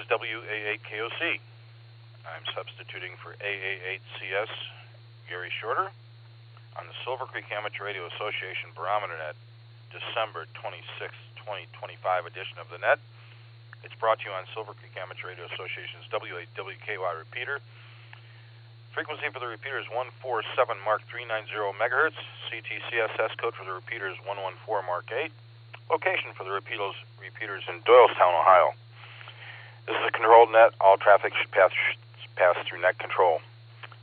is WA8KOC. I'm substituting for AA8CS Gary Shorter on the Silvercreek Amateur Radio Association Barometer Net, December 26, 2025 edition of the net. It's brought to you on Silvercreek Amateur Radio Association's W8WKY repeater. Frequency for the repeater is 147 Mark 390 megahertz. CTCSS code for the repeater is 114 Mark 8. Location for the repeaters in Doylestown, Ohio. This is a controlled net. All traffic should pass through net control.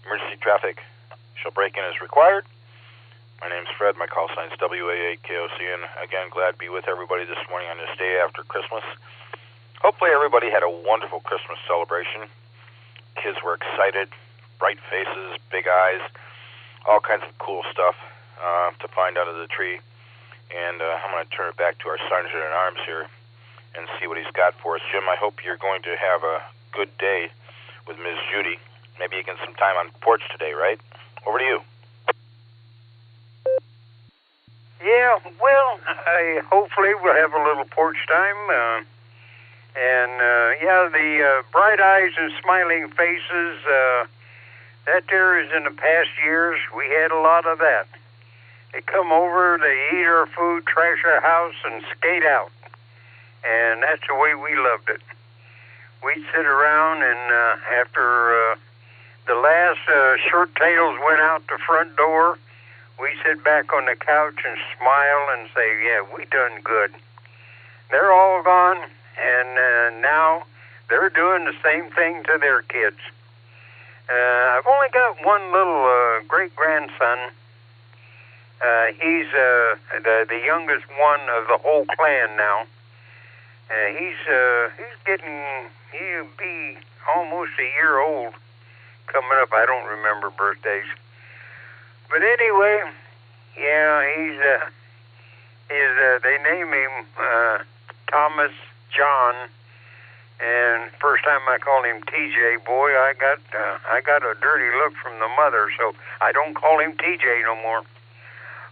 Emergency traffic shall break in as required. My name's Fred. My call sign is WA8KOC. And again, glad to be with everybody this morning on this day after Christmas. Hopefully everybody had a wonderful Christmas celebration. Kids were excited, bright faces, big eyes, all kinds of cool stuff to find under the tree. And I'm going to turn it back to our Sergeant-at-Arms here and see what he's got for us. Jim, I hope you're going to have a good day with Ms. Judy. Maybe you get some time on porch today, right? Over to you. Yeah, well, hopefully we'll have a little porch time. The bright eyes and smiling faces, that there is in the past years, we had a lot of that. They come over, they eat our food, trash our house, and skate out. And that's the way we loved it. We'd sit around, and after the last short tails went out the front door, we sit back on the couch and smile and say, yeah, we done good. They're all gone, and now they're doing the same thing to their kids. I've only got one little great-grandson. He's the youngest one of the whole clan now. He'll be almost a year old coming up. I don't remember birthdays. But anyway, yeah, they name him Thomas John. And first time I called him TJ, boy, I got a dirty look from the mother, so I don't call him TJ no more.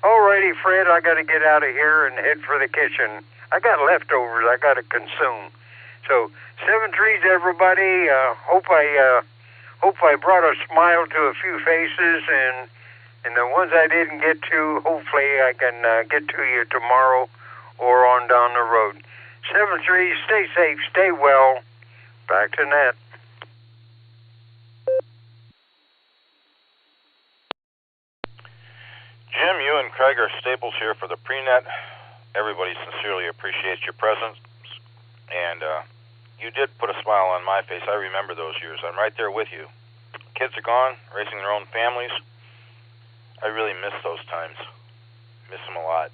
Alrighty, Fred, I got to get out of here and head for the kitchen. I got leftovers I got to consume. So, 7-3s, everybody. Hope I brought a smile to a few faces, and the ones I didn't get to, hopefully I can get to you tomorrow or on down the road. 7-3, stay safe, stay well. Back to net. Jim, you and Craig are staples here for the pre-net. Everybody sincerely appreciates your presence. And you did put a smile on my face. I remember those years. I'm right there with you. Kids are gone, raising their own families. I really miss those times. Miss them a lot.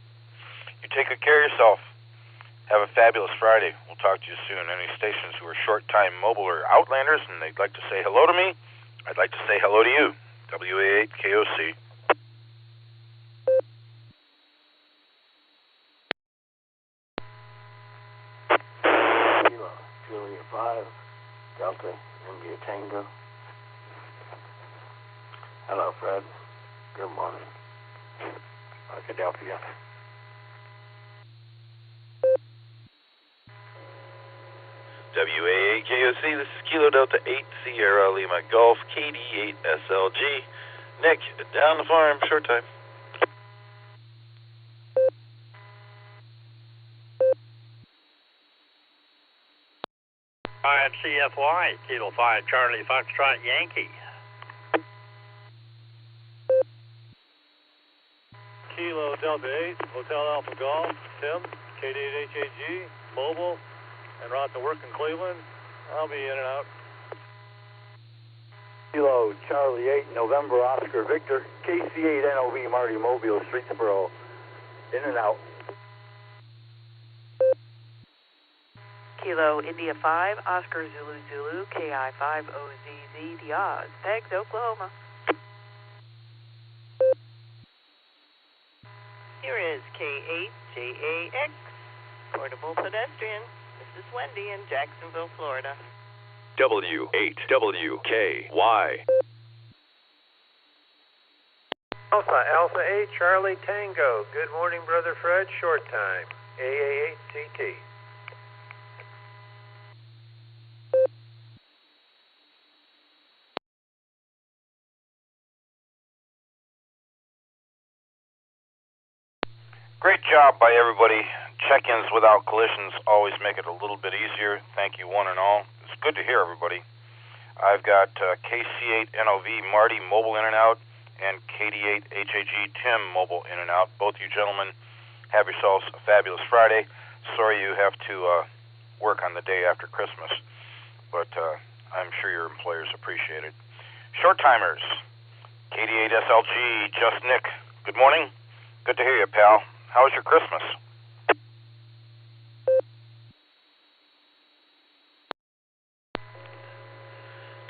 You take good care of yourself. Have a fabulous Friday. We'll talk to you soon. Any stations who are short-time mobile or outlanders and they'd like to say hello to me, I'd like to say hello to you. WA8KOC. Julia 5, Delta, India Tango. Hello, Fred. Good morning. Philadelphia. WA8KOC, this is Kilo Delta 8 Sierra Lima Golf KD8 SLG. Nick, down the farm, short time. CFY, Kilo 5 Charlie Foxtrot Yankee. Kilo Delta 8, Hotel Alpha Golf, Tim, K8HAG, Mobile, and route to work in Cleveland. I'll be in and out. Kilo Charlie 8, November Oscar Victor, KC8 NOV Marty Mobile, Streetsboro, in and out. Kilo India 5, Oscar Zulu Zulu, KI5OZZ, Diaz, Pegs, Oklahoma. Here is K8JAX, Portable Pedestrian. This is Wendy in Jacksonville, Florida. W8WKY. Alpha 8, Charlie Tango. Good morning, Brother Fred. Short time. AA8CT. Great job by everybody. Check-ins without collisions always make it a little bit easier. Thank you, one and all. It's good to hear everybody. I've got KC8NOV Marty mobile in and out, and KD8HAG Tim mobile in and out. Both you gentlemen have yourselves a fabulous Friday. Sorry you have to work on the day after Christmas, but I'm sure your employers appreciate it. Short timers, KD8SLG, Just Nick. Good morning. Good to hear you, pal. How was your Christmas?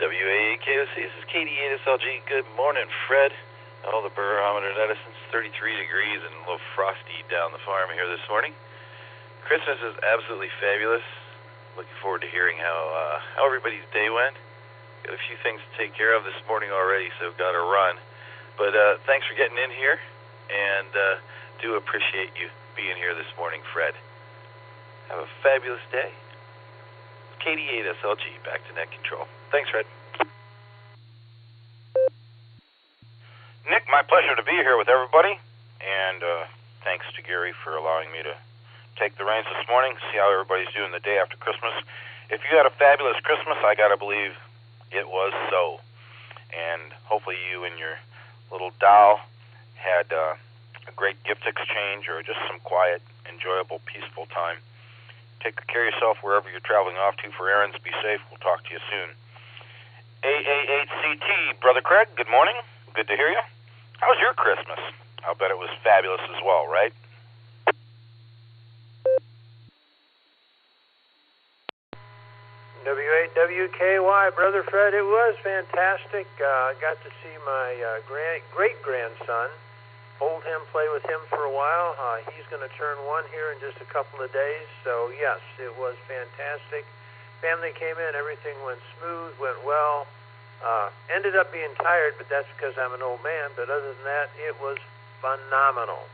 WAAKOC, this is KD8SLG. Good morning, Fred. All the Barometer Net, it's 33 degrees and a little frosty down the farm here this morning. Christmas is absolutely fabulous. Looking forward to hearing how everybody's day went. Got a few things to take care of this morning already, so got to run. But thanks for getting in here, and do appreciate you being here this morning, Fred. Have a fabulous day. KD8SLG, back to net control. Thanks, Fred. Nick, my pleasure to be here with everybody, and thanks to Gary for allowing me to take the reins this morning, see how everybody's doing the day after Christmas. If you had a fabulous Christmas, I gotta believe it was so. And hopefully you and your little doll had a great gift exchange or just some quiet, enjoyable, peaceful time. Take good care of yourself wherever you're traveling off to for errands. Be safe. We'll talk to you soon. AAHCT, Brother Craig, good morning. Good to hear you. How was your Christmas? I'll bet it was fabulous as well, right? W8WKY, Brother Fred, it was fantastic. Got to see my great-grandson, hold him, play with him for a while. He's going to turn 1 here in just a couple of days, so yes, it was fantastic. Family came in, everything went smooth, went well. Ended up being tired, but that's because I'm an old man, but other than that, it was phenomenal.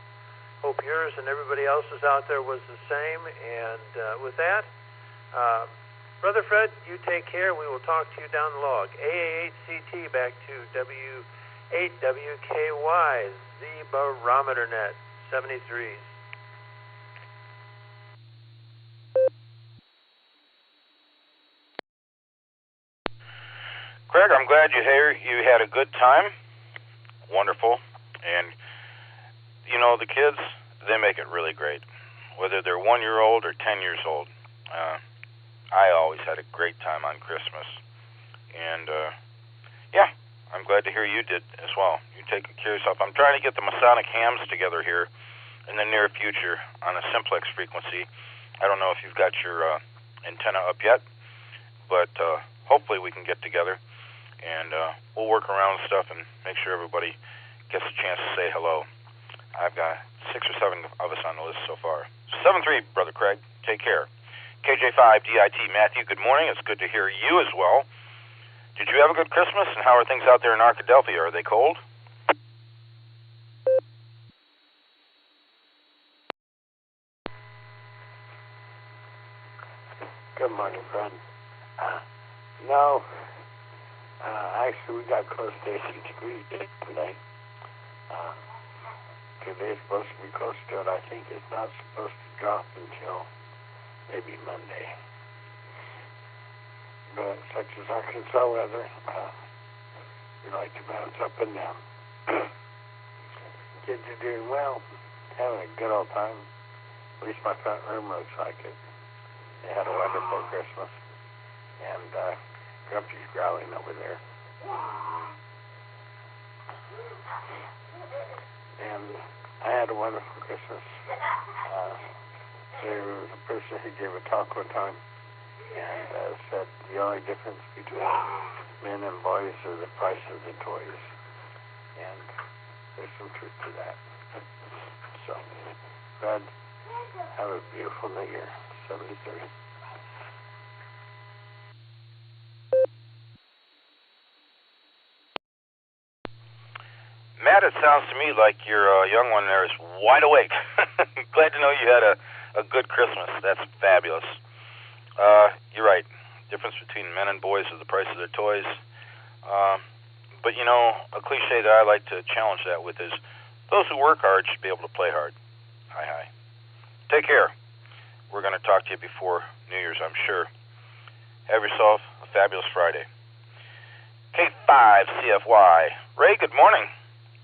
Hope yours and everybody else's out there was the same, and with that, Brother Fred, you take care. We will talk to you down the log. AA8CT back to W8WKY, the Barometer Net, 73s. Craig, I'm glad you had a good time. Wonderful. And, you know, the kids, they make it really great. Whether they're 1-year-old or 10 years old. I always had a great time on Christmas. And, yeah, I'm glad to hear you did as well. You take good care of yourself. I'm trying to get the Masonic hams together here in the near future on a simplex frequency. I don't know if you've got your antenna up yet, but hopefully we can get together. And we'll work around stuff and make sure everybody gets a chance to say hello. I've got 6 or 7 of us on the list so far. 7-3, Brother Craig. Take care. KJ5DIT, Matthew, good morning. It's good to hear you as well. Did you have a good Christmas, and how are things out there in Arkadelphia? Are they cold? Good morning, friend. No, actually we got close to 80 degrees today. Today's supposed to be close to it. I think it's not supposed to drop until maybe Monday. But such as Arkansas weather, we like to bounce up and down. Kids are doing well, having a good old time. At least my front room looks like it. They had a wonderful Christmas. And Grumpy's growling over there. And I had a wonderful Christmas. There was a person who gave a talk one time and said the only difference between men and boys is the price of the toys. And there's some truth to that. So, Fred, have a beautiful New Year. 73. Matt, it sounds to me like your young one there is wide awake. Glad to know you had a good Christmas. That's fabulous. You're right. Difference between men and boys is the price of their toys. But, you know, a cliche that I like to challenge that with is those who work hard should be able to play hard. Hi. Take care. We're going to talk to you before New Year's, I'm sure. Have yourself a fabulous Friday. K5CFY. Ray, good morning.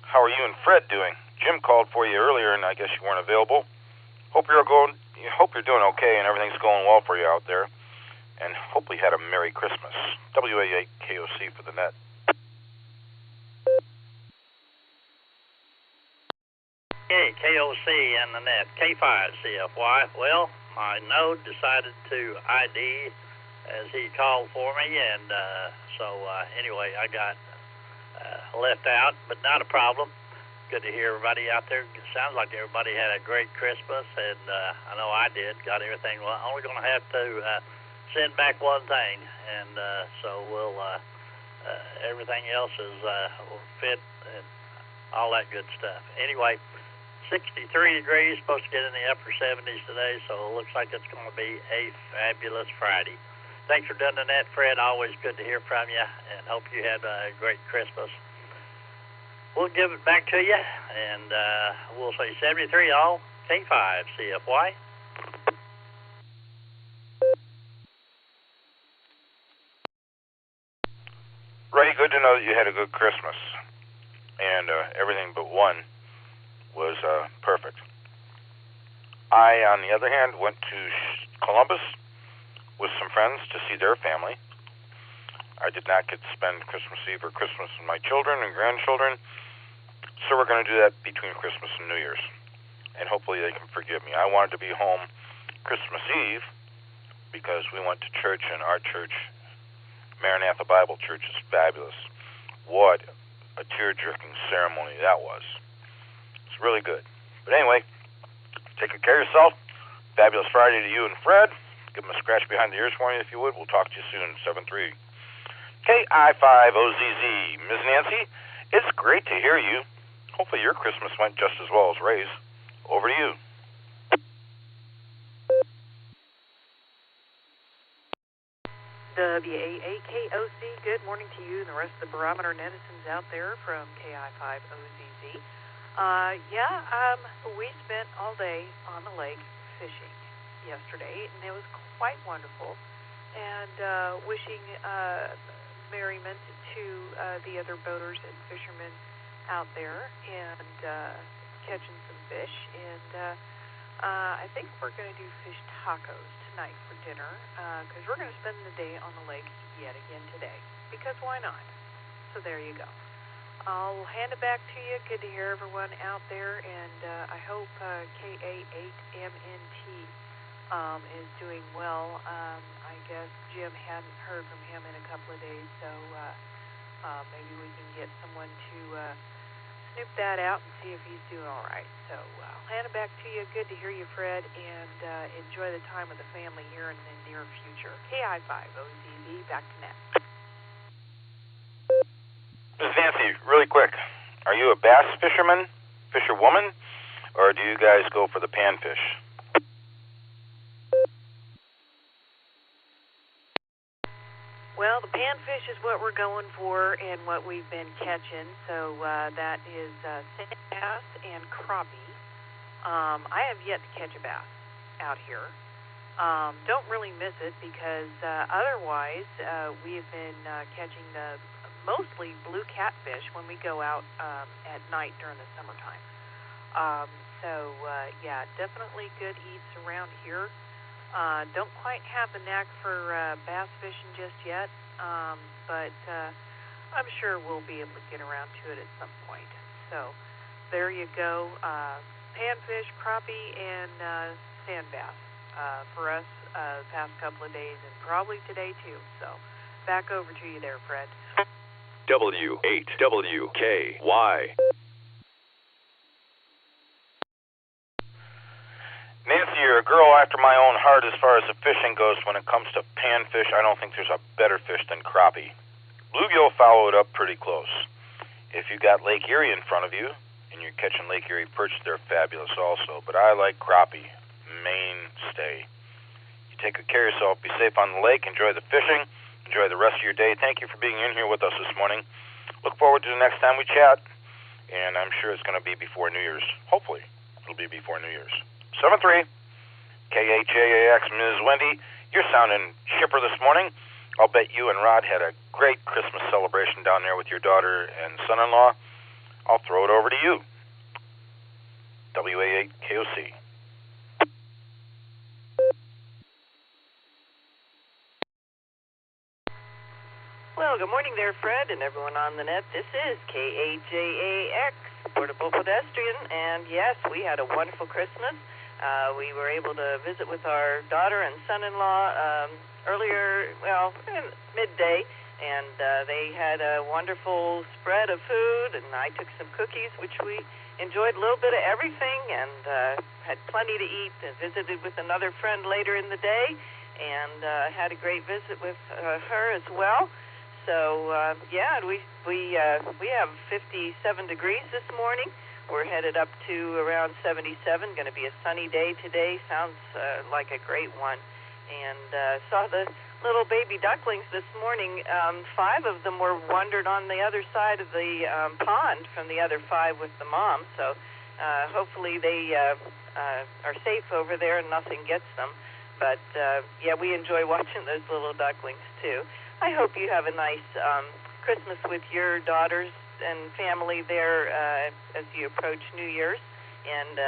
How are you and Fred doing? Jim called for you earlier, and I guess you weren't available. Hope you're doing okay and everything's going well for you out there. And hopefully you had a Merry Christmas. WA8KOC for the net. Hey, KOC and the net. K5CFY. Well, my node decided to ID as he called for me, and anyway, I got left out, but not a problem. Good to hear everybody out there. It sounds like everybody had a great Christmas, and I know I did. Got everything. Well, only going to have to send back one thing, and so we'll everything else is will fit and all that good stuff. Anyway, 63 degrees, supposed to get in the upper 70s today, so it looks like it's going to be a fabulous Friday. Thanks for doing the net, Fred. Always good to hear from you, and hope you had a great Christmas. We'll give it back to you, and we'll say 73 all, K5CFY. Ray, good to know that you had a good Christmas, and everything but one was perfect. I, on the other hand, went to Columbus with some friends to see their family. I did not get to spend Christmas Eve or Christmas with my children and grandchildren, so we're going to do that between Christmas and New Year's, and hopefully they can forgive me. I wanted to be home Christmas Eve because we went to church, and our church, Maranatha Bible Church, is fabulous. What a tear-jerking ceremony that was. It's really good. But anyway, take good care of yourself. Fabulous Friday to you and Fred. Give them a scratch behind the ears for me if you would. We'll talk to you soon. 7-3. KI5OZZ. Ms. Nancy, it's great to hear you. Hopefully your Christmas went just as well as Ray's. Over to you. WAAKOC, good morning to you and the rest of the Barometer netizens out there from KI5OZZ. We spent all day on the lake fishing yesterday, and it was quite wonderful. And wishing merriment to the other boaters and fishermen out there, and catching some fish. And I think we're going to do fish tacos tonight for dinner, because we're going to spend the day on the lake yet again today, because why not? So there you go. I'll hand it back to you. Good to hear everyone out there, and I hope KA8MNT is doing well. I guess Jim hadn't heard from him in a couple of days, so maybe we can get someone to snoop that out and see if he's doing all right. So I'll hand it back to you. Good to hear you, Fred, and enjoy the time with the family here in the near future. KI5OZZ, back to net. Ms. Nancy, really quick, are you a bass fisherman, fisherwoman, or do you guys go for the panfish? Well, the panfish is what we're going for and what we've been catching. So that is sand bass and crappie. I have yet to catch a bass out here. Don't really miss it because otherwise we have been catching the mostly blue catfish when we go out at night during the summertime. Definitely good eats around here. Don't quite have the knack for bass fishing just yet, but I'm sure we'll be able to get around to it at some point. So there you go. Panfish, crappie, and sand bass for us the past couple of days, and probably today too. So back over to you there, Fred. W8WKY. Nancy, you're a girl after my own heart as far as the fishing goes. When it comes to panfish, I don't think there's a better fish than crappie. Bluegill follow it up pretty close. If you got Lake Erie in front of you and you're catching Lake Erie perch, they're fabulous also. But I like crappie, mainstay. You take good care of yourself. Be safe on the lake. Enjoy the fishing. Enjoy the rest of your day. Thank you for being in here with us this morning. Look forward to the next time we chat, and I'm sure it's going to be before New Year's. Hopefully. it'll be before New Year's. 7-3, KHAAX, Ms. Wendy, you're sounding chipper this morning. I'll bet you and Rod had a great Christmas celebration down there with your daughter and son-in-law. I'll throw it over to you. WA8 KOC. Well, good morning there, Fred, and everyone on the net. This is KHAAX, Portable Pedestrian, and yes, we had a wonderful Christmas. We were able to visit with our daughter and son-in-law earlier, midday, and they had a wonderful spread of food, and I took some cookies, which we enjoyed a little bit of everything, and had plenty to eat, and visited with another friend later in the day, and had a great visit with her as well. So we have 57 degrees this morning. We're headed up to around 77. Going to be a sunny day today. Sounds like a great one. And saw the little baby ducklings this morning. 5 of them were wandered on the other side of the pond from the other 5 with the mom. So hopefully they are safe over there and nothing gets them. But we enjoy watching those little ducklings too. I hope you have a nice Christmas with your daughters and family there as you approach New Year's. And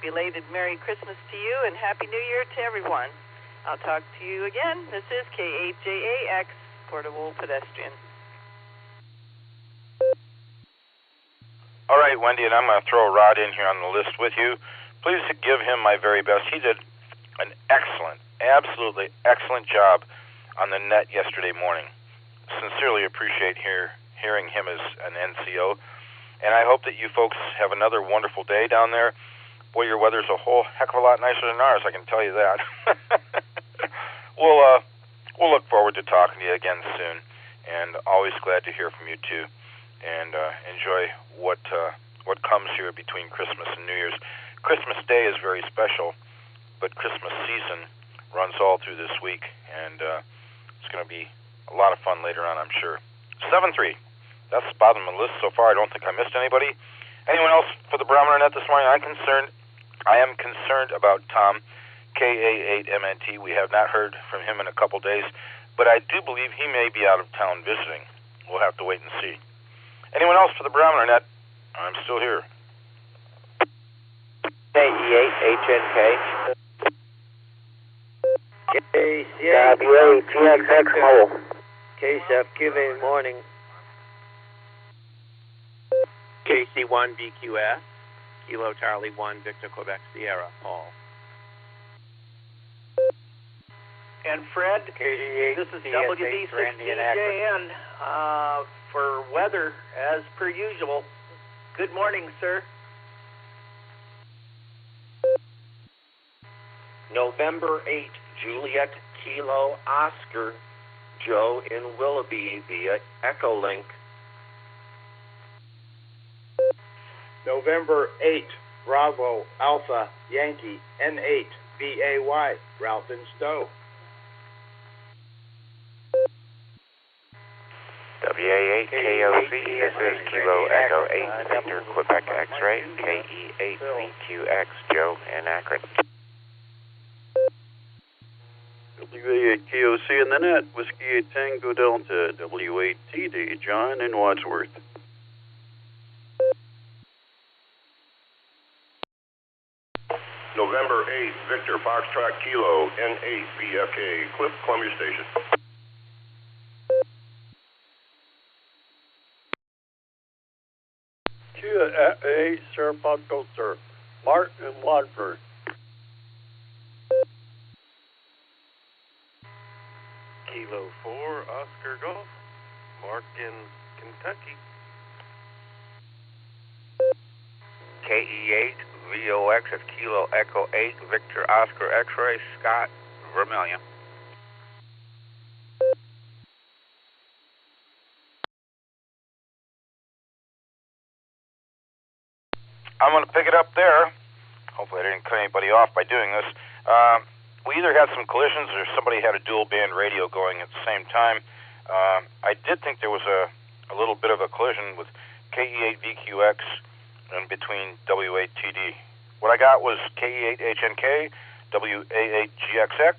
belated Merry Christmas to you and Happy New Year to everyone. I'll talk to you again. This is KHAAX, Portable Pedestrian. All right, Wendy, and I'm going to throw Rod in here on the list with you. Please give him my very best. He did an excellent, absolutely excellent job on the net yesterday morning. Sincerely appreciate hearing him as an NCO, and I hope that you folks have another wonderful day down there. Boy, your weather's a whole heck of a lot nicer than ours, I can tell you that. We'll look forward to talking to you again soon, and always glad to hear from you too, and enjoy what comes here between Christmas and New Year's. Christmas Day is very special, but Christmas season runs all through this week, and it's going to be a lot of fun later on, I'm sure. 7-3. That's the bottom of the list so far. I don't think I missed anybody. Anyone else for the Barometer Net this morning? I am concerned about Tom, KA8MNT. We have not heard from him in a couple days, but I do believe he may be out of town visiting. We'll have to wait and see. Anyone else for the Barometer Net? I'm still here. KE8HNK. WATXX Mobile. KSF, QV morning. KC1BQS, Kilo Charlie 1, Victor Quebec Sierra, Paul. And Fred, this is WD16JN for weather as per usual. Good morning, sir. November 8, Juliet Kilo Oscar, Joe in Willoughby via EchoLink. November 8, Bravo Alpha Yankee N8 BAY, Ralph in Stowe. WA8 KOC, this is Kilo Echo 8 Victor Quebec X-Ray, KE8 VQX, Joe in Akron. WA8 KOC in the net, Whiskey 8 Tango Delta, W8 TD, John in Wadsworth. November 8, Victor Foxtrot Kilo N8 BFK, Cliff, Columbia Station. Kia A, Sir Podco, Sir. Martin Wadford. Kilo 4, Oscar Golf, Mark in Kentucky. KE8 VOX at Kilo Echo 8 Victor Oscar X-Ray, Scott, Vermilion. I'm going to pick it up there. Hopefully I didn't cut anybody off by doing this. We either had some collisions or somebody had a dual band radio going at the same time. I did think there was a little bit of a collision with KE8 VQX in between W8TD. What I got was KE8HNK, WA8GXX,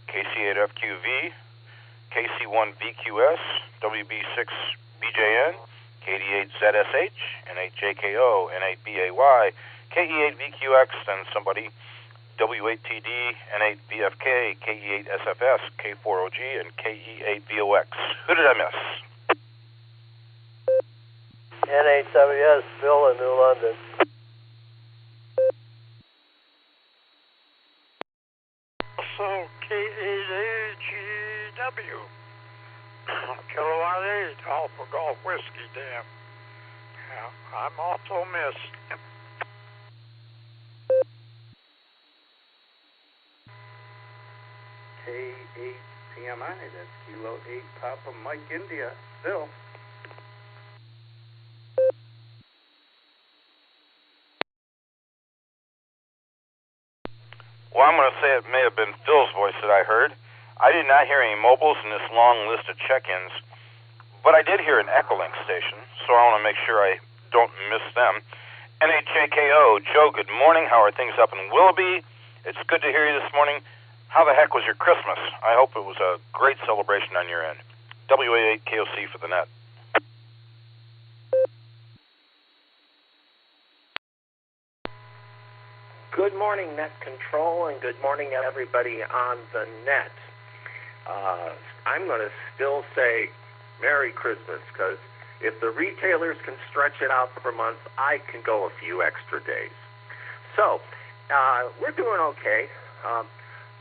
KC8FQV, KC1VQS, WB6BJN, KD8ZSH, N8JKO, N8BAY, KE8VQX, and somebody, W8TD, N8VFK, KE8SFS, K4OG, and KE8VOX. Who did I miss? N8WS, Bill in New London. Also, K8AGW, Kilowatt 8, Alpha Golf Whiskey Dam. Yeah, I'm also missed. K8PMI, that's Kilo 8 Papa Mike India, Bill. Well, I'm going to say it may have been Phil's voice that I heard. I did not hear any mobiles in this long list of check-ins, but I did hear an EchoLink station, so I want to make sure I don't miss them. NHJKO, Joe, good morning. How are things up in Willoughby? It's good to hear you this morning. How the heck was your Christmas? I hope it was a great celebration on your end. WA8KOC for the net. Good morning, Net Control, and good morning, everybody on the net. I'm going to still say Merry Christmas, because if the retailers can stretch it out for months, I can go a few extra days. So, we're doing okay.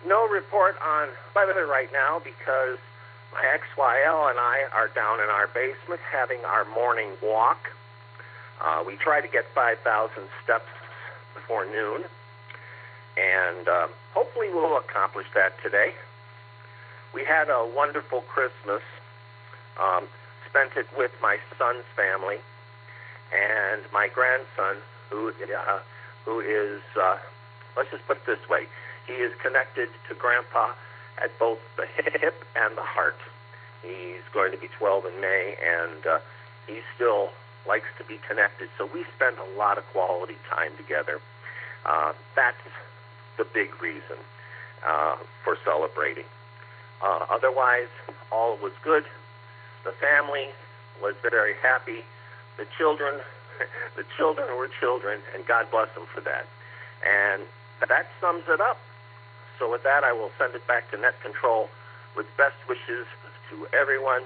No report on weather right now because my XYL and I are down in our basement having our morning walk. We try to get 5,000 steps before noon, and hopefully we'll accomplish that today. We had a wonderful Christmas, spent it with my son's family and my grandson, who is, let's just put it this way, he is connected to Grandpa at both the hip and the heart. He's going to be 12 in May, and he still likes to be connected, so we spend a lot of quality time together. That's the big reason for celebrating. Otherwise, all was good. The family was very happy. The children were children, and God bless them for that. And that sums it up. So with that, I will send it back to Net Control with best wishes to everyone.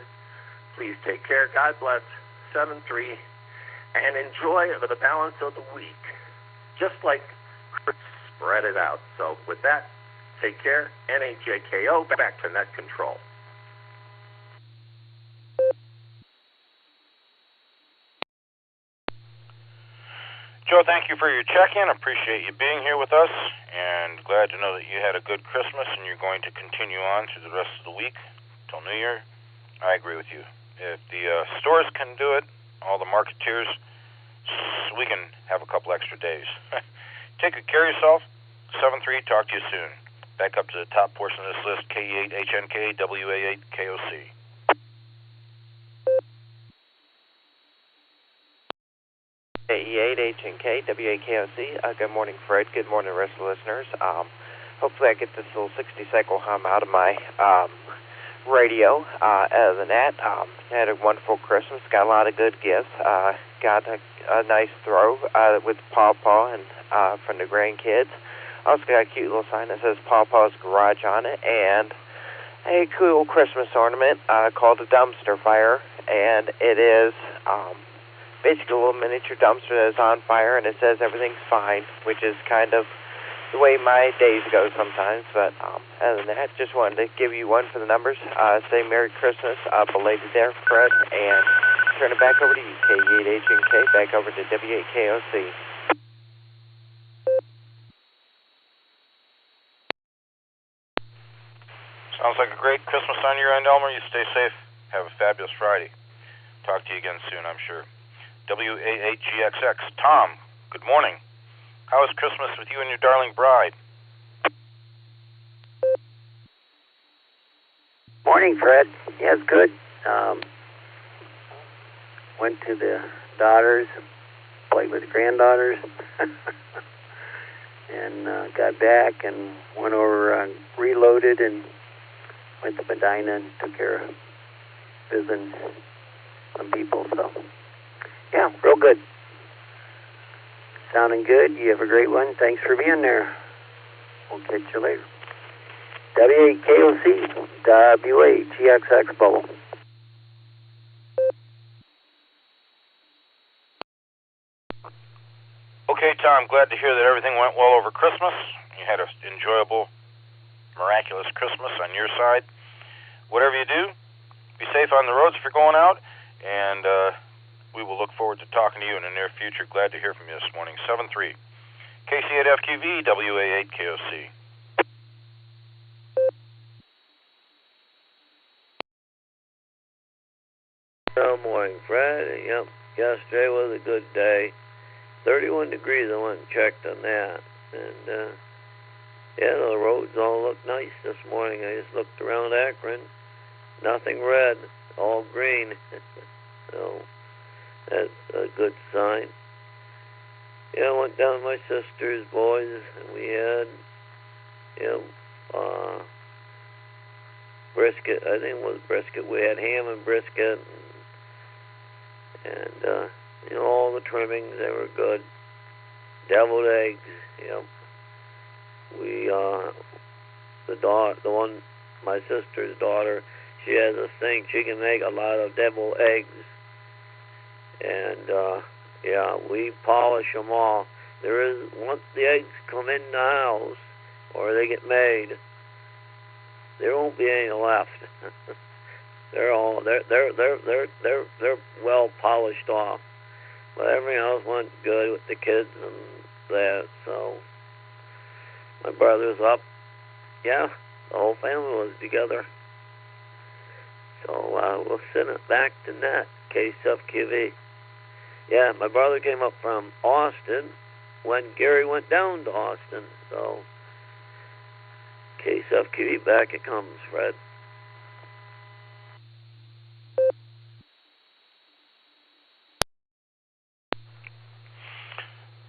Please take care. God bless. 7-3. And enjoy the balance of the week. Just like Chris spread it out. So with that, take care. NAJKO, back to Net Control. Joe, thank you for your check-in. Appreciate you being here with us, and glad to know that you had a good Christmas and you're going to continue on through the rest of the week till New Year. I agree with you. If the stores can do it, all the marketeers, we can have a couple extra days. Take good care of yourself. 7-3, talk to you soon. Back up to the top portion of this list, KE8HNK, WA8KOC. KE8HNK, WAKOC. Good morning, Fred. Good morning, rest of the listeners. Hopefully I get this little 60-cycle hum out of my radio. Other than that, had a wonderful Christmas. Got a lot of good gifts. Got a nice throw with Paw and from the grandkids. Also got a cute little sign that says Pawpaw's Garage on it, and a cool Christmas ornament called a dumpster fire, and it is basically a little miniature dumpster that is on fire, and it says everything's fine, which is kind of the way my days go sometimes. But other than that, just wanted to give you one for the numbers. Say Merry Christmas, belated there, Fred, and turn it back over to you, KE8HNK, back over to W8KOC. Sounds like a great Christmas on your end, Elmer. You stay safe. Have a fabulous Friday. Talk to you again soon, I'm sure. WA8GXX. Tom, good morning. How was Christmas with you and your darling bride? Morning, Fred. Yeah, it's good. Went to the daughters, played with the granddaughters, and got back and went over, reloaded, and went to Medina and took care of visiting some people. So, yeah, real good. Sounding good. You have a great one. Thanks for being there. We'll catch you later. WAKOC, WAGXX Bubble. Okay, Tom, glad to hear that everything went well over Christmas. You had an enjoyable, miraculous Christmas on your side. Whatever you do, be safe on the roads if you're going out, and we will look forward to talking to you in the near future. Glad to hear from you this morning. 7-3. KC8FQV, WA8KOC. Good morning, Fred. Yep, yesterday was a good day. 31 degrees, I went and checked on that. And, yeah, the roads all look nice this morning. I just looked around Akron. Nothing red, all green. So, that's a good sign. Yeah, I went down to my sister's boys, and we had, brisket. I think it was brisket. We had ham and brisket, and all the trimmings, they were good. Deviled eggs, We, the one, my sister's daughter, she has a thing. She can make a lot of deviled eggs. And, we polish them all. Once the eggs come in the house, or they get made, there won't be any left. They're well polished off. But everything else went good with the kids and that. So my brother's up. Yeah, the whole family was together. So we'll send it back to Net, KSFQV. Yeah, my brother came up from Austin when Gary went down to Austin. So KSFQV, back it comes, Fred.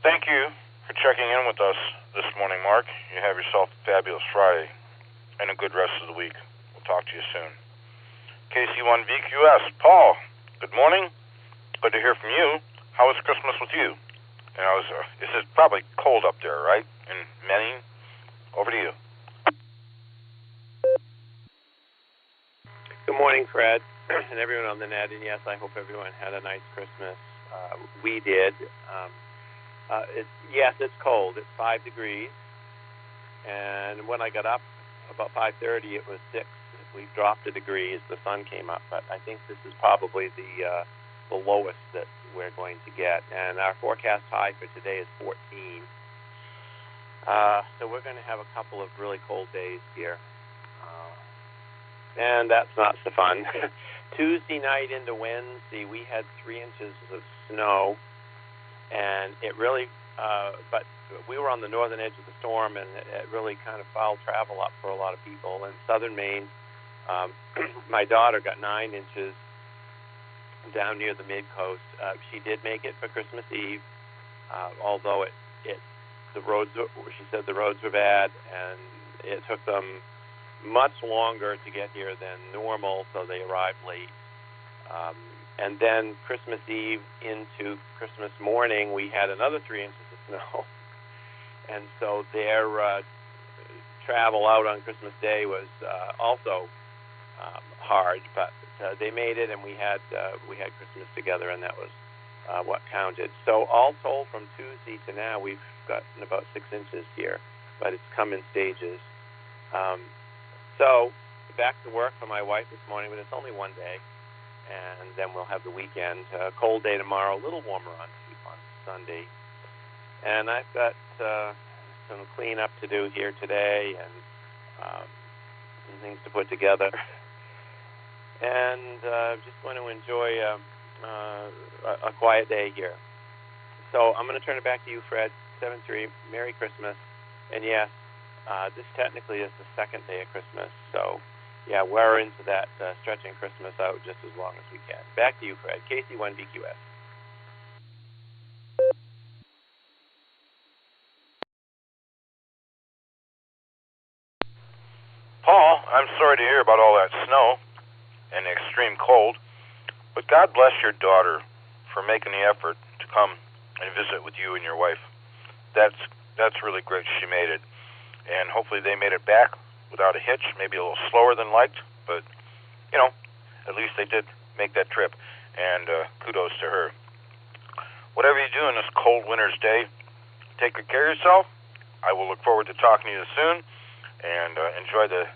Thank you for checking in with us this morning, Mark. You have yourself a fabulous Friday and a good rest of the week. We'll talk to you soon. KC1VQS, Paul, good morning. Good to hear from you. How was Christmas with you? And this is probably cold up there, right? In Maine. Over to you. Good morning, Fred, and everyone on the net. And yes, I hope everyone had a nice Christmas. We did. Yes, it's cold. It's 5 degrees. And when I got up about 5:30, it was 6. We dropped a degree as the sun came up. But I think this is probably the lowest that we're going to get. And our forecast high for today is 14. So we're going to have a couple of really cold days here. And that's not so fun. Tuesday night into Wednesday, we had 3 inches of snow. And it really, but we were on the northern edge of the storm, and it really kind of fouled travel up for a lot of people. In southern Maine, my daughter got 9 inches down near the mid-coast. She did make it for Christmas Eve, although the roads, she said the roads were bad, and it took them much longer to get here than normal, so they arrived late. And then Christmas Eve into Christmas morning, we had another 3 inches of snow. And so their travel out on Christmas Day was also hard, but they made it, and we had Christmas together, and that was what counted. So all told, from Tuesday to now, we've gotten about 6 inches here, but it's come in stages. So back to work for my wife this morning, but it's only one day. And then we'll have the weekend. Cold day tomorrow, a little warmer on Sunday. And I've got some cleanup to do here today, and some things to put together. And just want to enjoy a quiet day here. So I'm going to turn it back to you, Fred. 7-3, Merry Christmas. And yes, this technically is the second day of Christmas, so yeah, we're into that stretching Christmas out just as long as we can. Back to you, Fred. KC1VQS. extreme cold. But God bless your daughter for making the effort to come and visit with you and your wife. That's really great. She made it. And hopefully they made it back without a hitch, maybe a little slower than liked, but, at least they did make that trip. And kudos to her. Whatever you do on this cold winter's day, take good care of yourself. I will look forward to talking to you soon, and enjoy the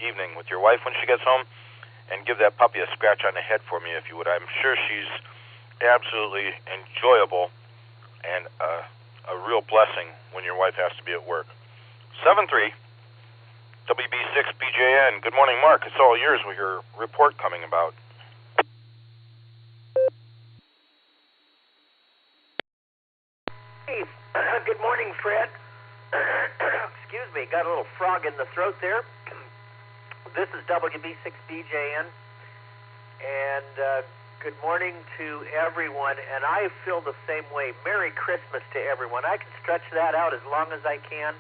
evening with your wife when she gets home, and give that puppy a scratch on the head for me if you would. I'm sure she's absolutely enjoyable and a real blessing when your wife has to be at work. 7-3 WB6BJN. Good morning, Mark. It's all yours with your report coming about. Hey, good morning, Fred. Excuse me, got a little frog in the throat there. This is WB6BJN, and good morning to everyone, and I feel the same way. Merry Christmas to everyone. I can stretch that out as long as I can.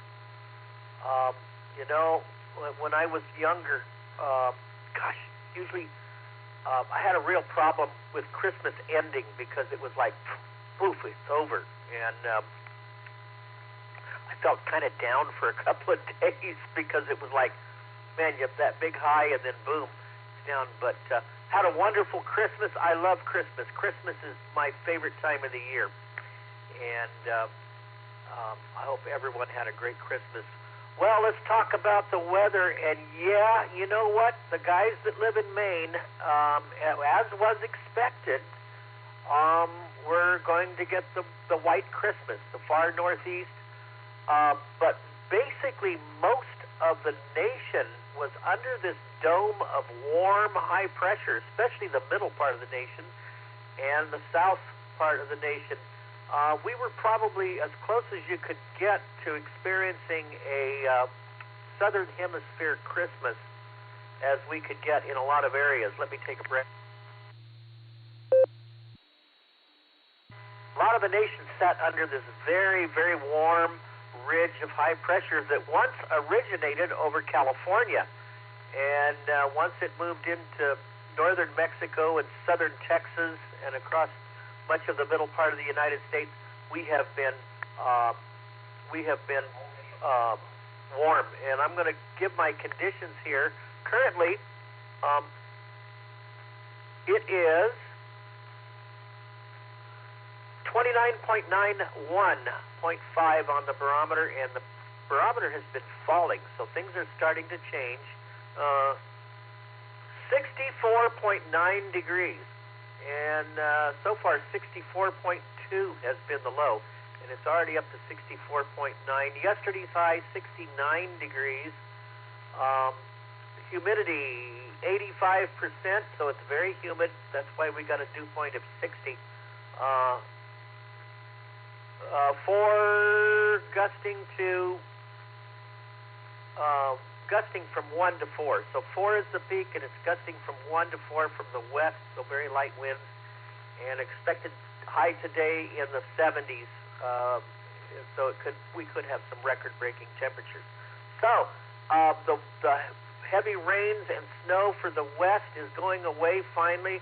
When I was younger, usually I had a real problem with Christmas ending because it was like, poof, it's over. And I felt kind of down for a couple of days because it was like, man, you have that big high and then boom, it's down. But had a wonderful Christmas. I love Christmas. Christmas is my favorite time of the year. And I hope everyone had a great Christmas. Well, let's talk about the weather. And yeah, you know what? The guys that live in Maine, as was expected, we're going to get the white Christmas, the far northeast. But basically, most of the nation was under this dome of warm, high pressure, especially the middle part of the nation and the south part of the nation. We were probably as close as you could get to experiencing a southern hemisphere Christmas as we could get in a lot of areas. Let me take a breath. A lot of the nation sat under this very, very warm ridge of high pressure that once originated over California. And once it moved into northern Mexico and southern Texas and across much of the middle part of the United States, we have been warm. And I'm going to give my conditions here. Currently, it is 29.91.5 on the barometer, and the barometer has been falling, so things are starting to change. 64.9 degrees, and so far 64.2 has been the low, and it's already up to 64.9. Yesterday's high, 69 degrees. Humidity, 85%, so it's very humid. That's why we got a dew point of 60. For gusting from 1 to 4. So 4 is the peak, and it's gusting from 1 to 4 from the west, so very light winds. And expected high today in the 70s. So we could have some record-breaking temperatures. So the heavy rains and snow for the west is going away finally.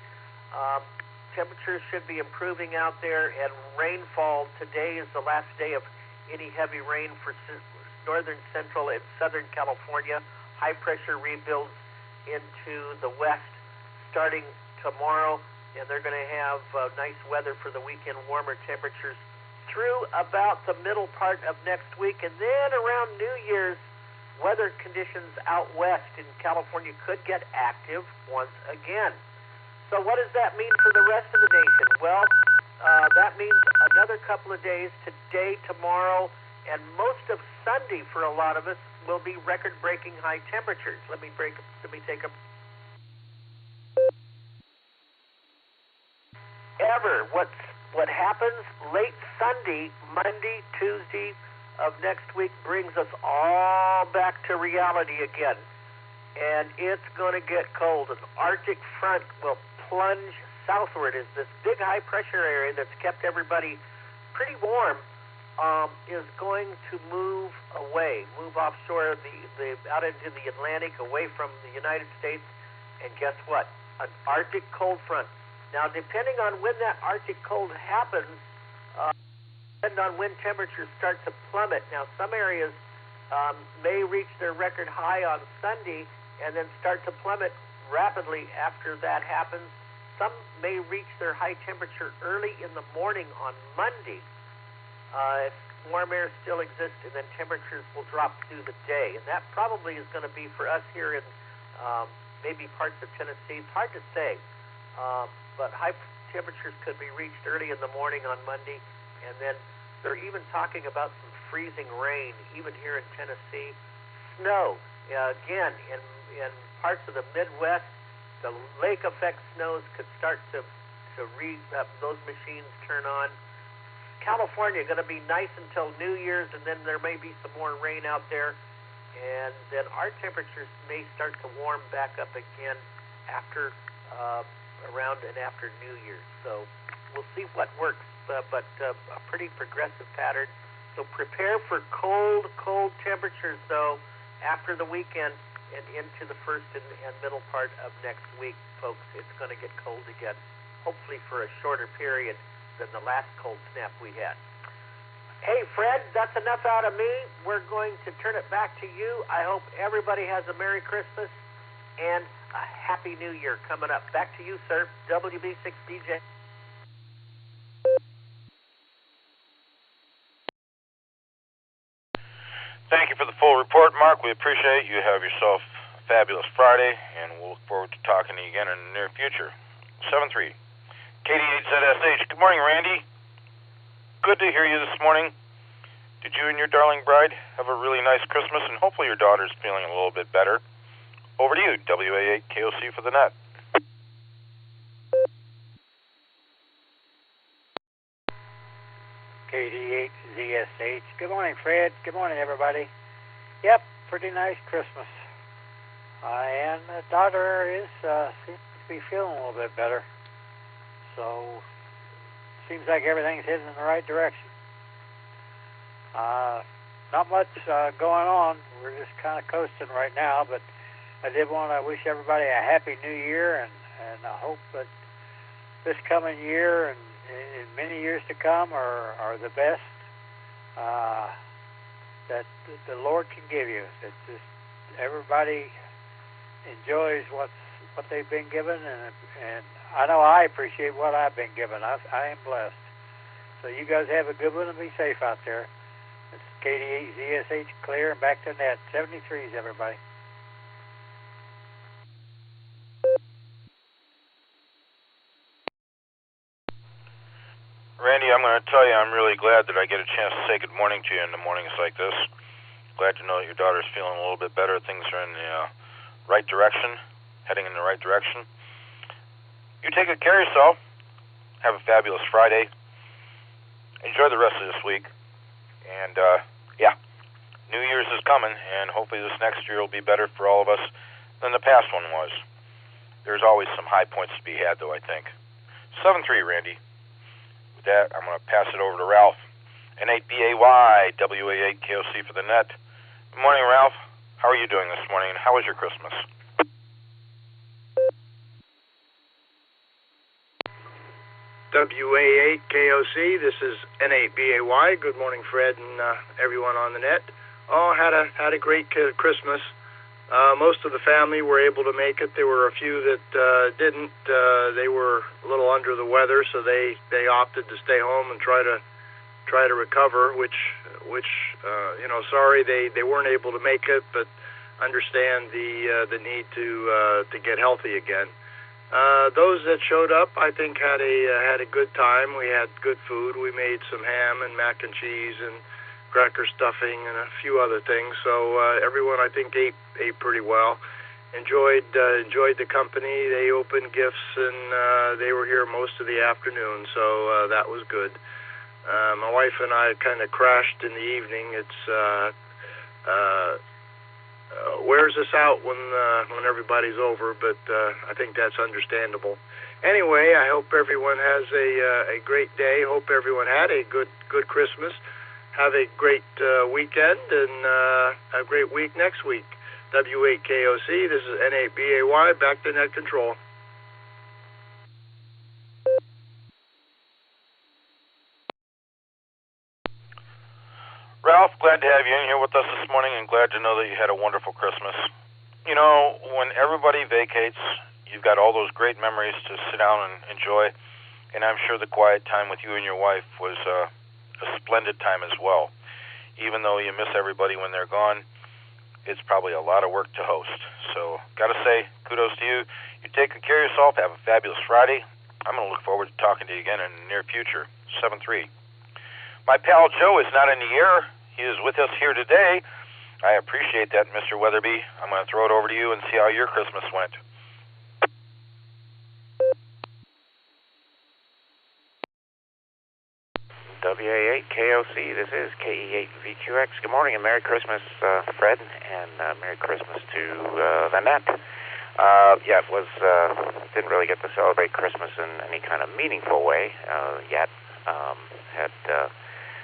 Temperatures should be improving out there, and rainfall today is the last day of any heavy rain for northern, central, and southern California. High pressure rebuilds into the west starting tomorrow, and they're going to have nice weather for the weekend, warmer temperatures through about the middle part of next week. And then around New Year's, weather conditions out west in California could get active once again. So what does that mean for the rest of the nation? Well, that means another couple of days, today, tomorrow, and most of Sunday for a lot of us will be record-breaking high temperatures. Let me take a... What happens late Sunday, Monday, Tuesday of next week brings us all back to reality again. And it's going to get cold. An Arctic front will plunge southward as this big high-pressure area that's kept everybody pretty warm is going to move away, move offshore out into the Atlantic, away from the United States. And guess what? an Arctic cold front. Now, depending on when that Arctic cold happens, depending on when temperatures start to plummet. Now, some areas may reach their record high on Sunday and then start to plummet rapidly after that happens. Some may reach their high temperature early in the morning on Monday. If warm air still exists, and then temperatures will drop through the day. And that probably is going to be for us here in maybe parts of Tennessee. It's hard to say, but high temperatures could be reached early in the morning on Monday, and then they're even talking about some freezing rain, even here in Tennessee. Snow, again, in parts of the Midwest, the lake effect snows could start to those machines turn on. California going to be nice until New Year's, and then there may be some more rain out there, and then our temperatures may start to warm back up again after around and after New Year's. So we'll see what works, but a pretty progressive pattern. So prepare for cold temperatures, though, after the weekend and into the first and middle part of next week, folks. It's going to get cold again, hopefully for a shorter period than the last cold snap we had. Hey, Fred, that's enough out of me. We're going to turn it back to you. I hope everybody has a Merry Christmas and a Happy New Year coming up. Back to you, sir. WB6DJ. Thank you for the full report, Mark. We appreciate it. You have yourself a fabulous Friday, and we'll look forward to talking to you again in the near future. 7-3. KD8ZSH. Good morning, Randy. Good to hear you this morning. Did you and your darling bride have a really nice Christmas, and hopefully your daughter's feeling a little bit better? Over to you, WA8KOC for the net. KD8ZSH. Good morning, Fred. Good morning, everybody. Yep, pretty nice Christmas. And the daughter seems to be feeling a little bit better. So, seems like everything's heading in the right direction. Not much going on. We're just kind of coasting right now, but I did want to wish everybody a Happy New Year, and I hope that this coming year and in many years to come are the best that the Lord can give you. That just everybody enjoys what they've been given, and I know I appreciate what I've been given. I am blessed. So you guys have a good one and be safe out there. It's KD8ZSH clear and back to net. 73s, everybody. Randy, I'm going to tell you, I'm really glad that I get a chance to say good morning to you in the mornings like this. Glad to know that your daughter's feeling a little bit better. Things are in the right direction, heading in the right direction. You take good care of yourself. Have a fabulous Friday. Enjoy the rest of this week. And, New Year's is coming, and hopefully this next year will be better for all of us than the past one was. There's always some high points to be had, though, I think. 7-3, Randy. With that, I'm going to pass it over to Ralph. N8BAY, WA8KOC for the net. Good morning, Ralph. How are you doing this morning, and how was your Christmas? WA8KOC, this is N8BAY. Good morning, Fred, and everyone on the net. Had a great Christmas. Most of the family were able to make it. There were a few that didn't. They were a little under the weather, so they opted to stay home and try to recover. Which sorry they weren't able to make it, but understand the need to get healthy again. Those that showed up, I think, had a good time. We had good food. We made some ham and mac and cheese and cracker stuffing and a few other things. So everyone, I think, ate pretty well. Enjoyed the company. They opened gifts, and they were here most of the afternoon, so that was good. My wife and I kind of crashed in the evening. It's wears us out when everybody's over, but I think that's understandable. Anyway, I hope everyone has a great day. Hope everyone had a good Christmas. Have a great weekend and a great week next week. W8KOC, this is N8BAY, back to net control. Ralph. Glad to have you in here with us this morning, and glad to know that you had a wonderful Christmas. You know, when everybody vacates, you've got all those great memories to sit down and enjoy, and I'm sure the quiet time with you and your wife was a splendid time as well. Even though you miss everybody when they're gone, it's probably a lot of work to host. So, gotta say, kudos to you. You take good care of yourself. Have a fabulous Friday. I'm going to look forward to talking to you again in the near future. 7-3. My pal Joe is not in the air. He is with us here today. I appreciate that, Mr. Weatherby. I'm going to throw it over to you and see how your Christmas went. WA8KOC, this is KE8VQX. Good morning and Merry Christmas, Fred, and Merry Christmas to the net. Yeah, it was, didn't really get to celebrate Christmas in any kind of meaningful way yet.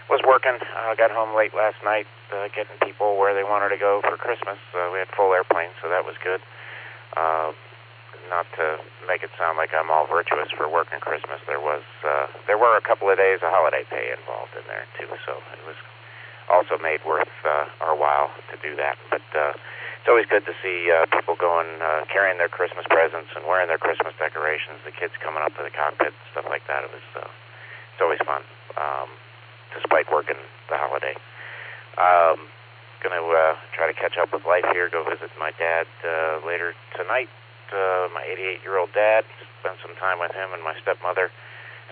Was working, got home late last night, getting people where they wanted to go for Christmas. We had full airplanes, so that was good. Not to make it sound like I'm all virtuous for working Christmas, there were a couple of days of holiday pay involved in there too, so it was also made worth our while to do that. But it's always good to see people going, carrying their Christmas presents and wearing their Christmas decorations, the kids coming up to the cockpit and stuff like that. It's always fun, despite working the holiday. Going to try to catch up with life here, go visit my dad later tonight. My 88-year-old dad, spent some time with him and my stepmother.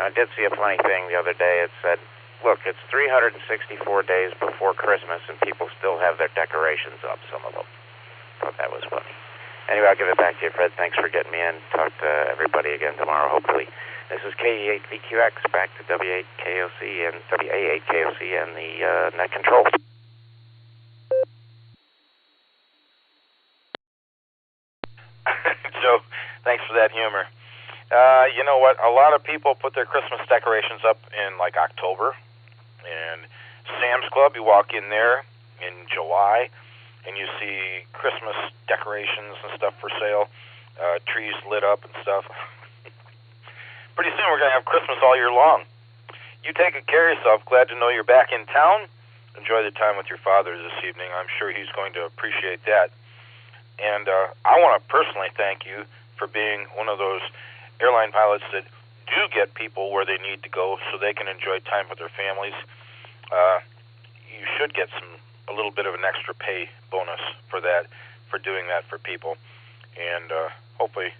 And I did see a funny thing the other day. It said, look, it's 364 days before Christmas and people still have their decorations up, some of them. Thought that was funny. Anyway, I'll give it back to you, Fred. Thanks for getting me in. Talk to everybody again tomorrow, hopefully. This is KE8VQX, back to WA8KOC and WA8KOC and the net control. So, thanks for that humor. You know what? A lot of people put their Christmas decorations up in, like, October. And Sam's Club, you walk in there in July, and you see Christmas decorations and stuff for sale, trees lit up and stuff. Pretty soon we're going to have Christmas all year long. You take good care of yourself. Glad to know you're back in town. Enjoy the time with your father this evening. I'm sure he's going to appreciate that. And I want to personally thank you for being one of those airline pilots that do get people where they need to go so they can enjoy time with their families. You should get a little bit of an extra pay bonus for that, for doing that for people. And hopefully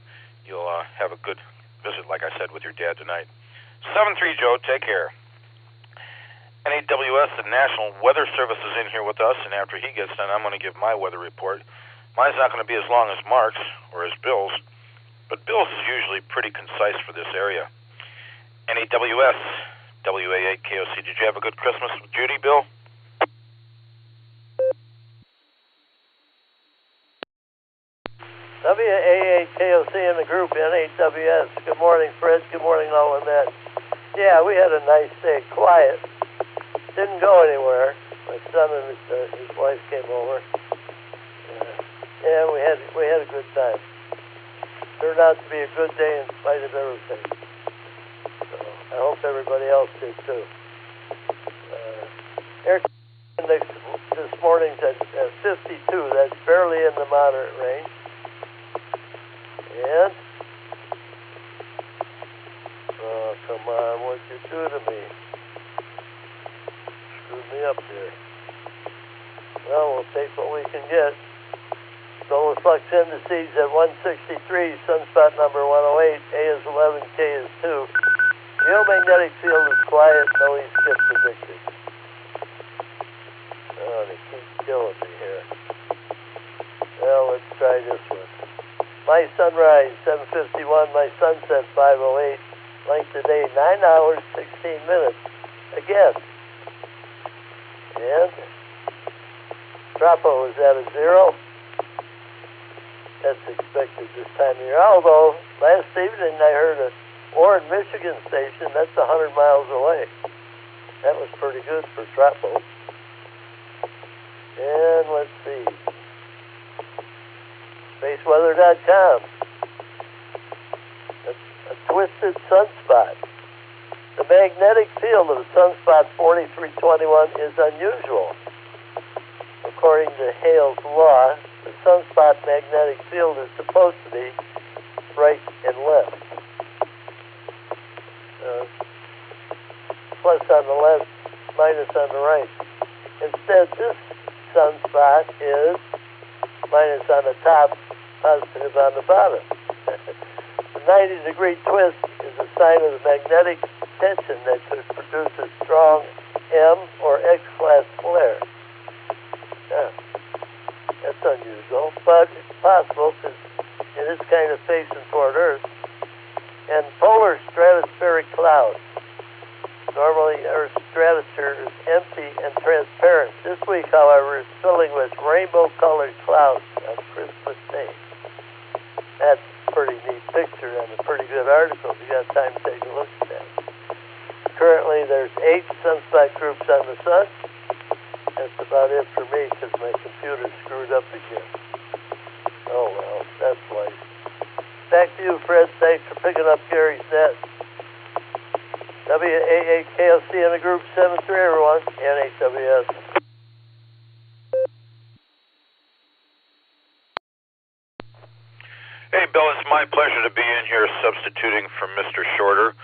you'll have a good visit, like I said, with your dad tonight. 7-3, Joe, take care. NAWS, the National Weather Service, is in here with us, and after he gets done, I'm going to give my weather report. Mine's not going to be as long as Mark's or as Bill's, but Bill's is usually pretty concise for this area. NAWS, WA8KOC, did you have a good Christmas with Judy, Bill? WA8KOC in the group, NAWS. Good morning, Fred. Good morning, all of that. Yeah, we had a nice day, quiet. Didn't go anywhere. My son and his wife came over. Yeah, we had a good time. Turned out to be a good day in spite of everything. So I hope everybody else did too. Air index this morning's at 52. That's barely in the moderate range. And oh, come on, what'd you do to me? Screwed me up here. Well, we'll take what we can get. Solar flux indices at 163, sunspot number 108, A is 11, K is 2. Geomagnetic field is quiet, no east shift predicted. Oh, they keep killing me here. Well, let's try this one. My sunrise, 7:51, my sunset, 5:08. Length today, 9 hours, 16 minutes. Again. And Trapo is at a 0. That's expected this time of year. Although, last evening I heard a Warren, Michigan station, that's 100 miles away. That was pretty good for Trapo. And let's see. Spaceweather.com. A twisted sunspot. The magnetic field of the sunspot 4321 is unusual. according to Hale's law, the sunspot magnetic field is supposed to be right and left. Plus on the left, minus on the right. Instead, this sunspot is minus on the top, positive on the bottom. The 90-degree twist is a sign of the magnetic tension that could produce a strong M or X-class flare. Yeah, that's unusual, but it's possible because it is kind of facing toward Earth. And polar stratospheric clouds. Normally, Earth's stratosphere is empty and transparent. This week, however, is filling with rainbow-colored clouds on Christmas Day. That's a pretty neat picture and a pretty good article if you got time to take a look at that. Currently, there's 8 sunspot groups on the sun. That's about it for me because my computer screwed up again. Oh, well, that's life. Back to you, Fred. Thanks for picking up Gary's net. WAAKLC in the group 73, everyone. NHWS. Hey, Bill, it's my pleasure to be in here substituting for Mr. Shorter,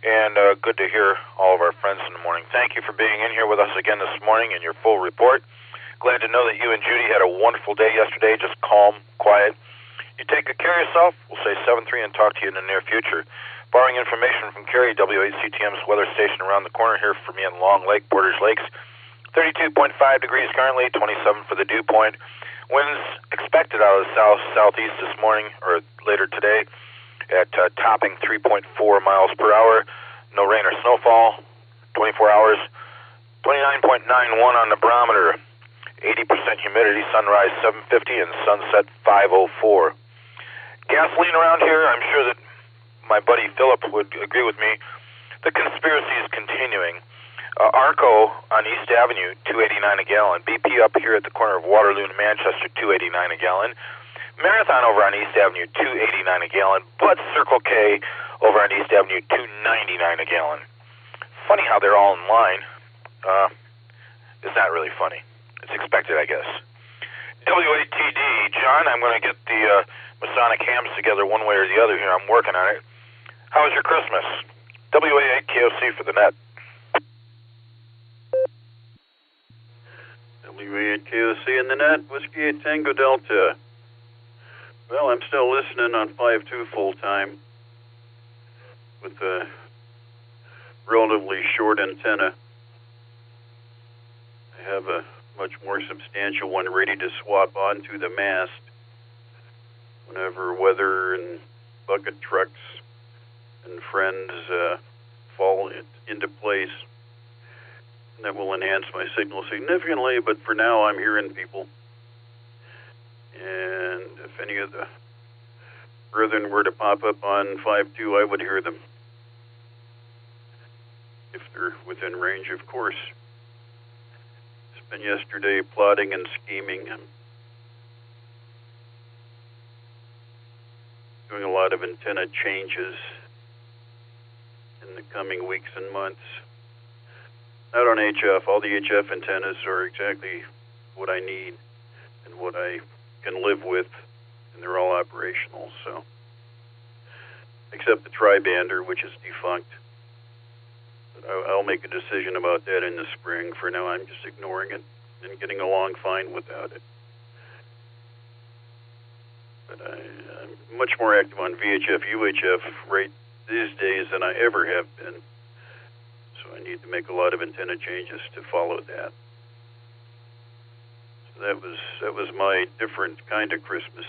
and good to hear all of our friends in the morning. Thank you for being in here with us again this morning and your full report. Glad to know that you and Judy had a wonderful day yesterday, just calm, quiet. You take good care of yourself. We'll say 7-3 and talk to you in the near future. Borrowing information from Kerry, WACTM's weather station around the corner here for me in Long Lake, Portage Lakes. 32.5 degrees currently, 27 for the dew point. Winds expected out of the southeast this morning or later today at topping 3.4 miles per hour. No rain or snowfall. 24 hours, 29.91 on the barometer. 80% humidity, sunrise 7:50 and sunset 5:04. Gasoline around here, I'm sure that my buddy Philip would agree with me. The conspiracy is continuing. Arco on East Avenue, $2.89 a gallon. BP up here at the corner of Waterloo and Manchester, $2.89 a gallon. Marathon over on East Avenue, $2.89 a gallon. But Circle K over on East Avenue, $2.99 a gallon. Funny how they're all in line. It's not really funny. It's expected, I guess. WATD, John, I'm going to get the Masonic hams together one way or the other here. I'm working on it. How was your Christmas? WA8KOC for the net. WA8KOC in the net, Whiskey 8 Tango Delta. Well, I'm still listening on 5.2 full-time with a relatively short antenna. I have a much more substantial one ready to swap onto the mast whenever weather and bucket trucks and friends fall into place. And that will enhance my signal significantly, but for now I'm hearing people. And if any of the brethren were to pop up on 5.2, I would hear them. If they're within range, of course. Spent yesterday plotting and scheming. I'm doing a lot of antenna changes in the coming weeks and months. Not on HF. All the HF antennas are exactly what I need and what I can live with, and they're all operational, so. Except the tri-bander, which is defunct. But I'll make a decision about that in the spring. For now, I'm just ignoring it and getting along fine without it. But I'm much more active on VHF, UHF right these days than I ever have been. So I need to make a lot of antenna changes to follow that. So that was my different kind of Christmas.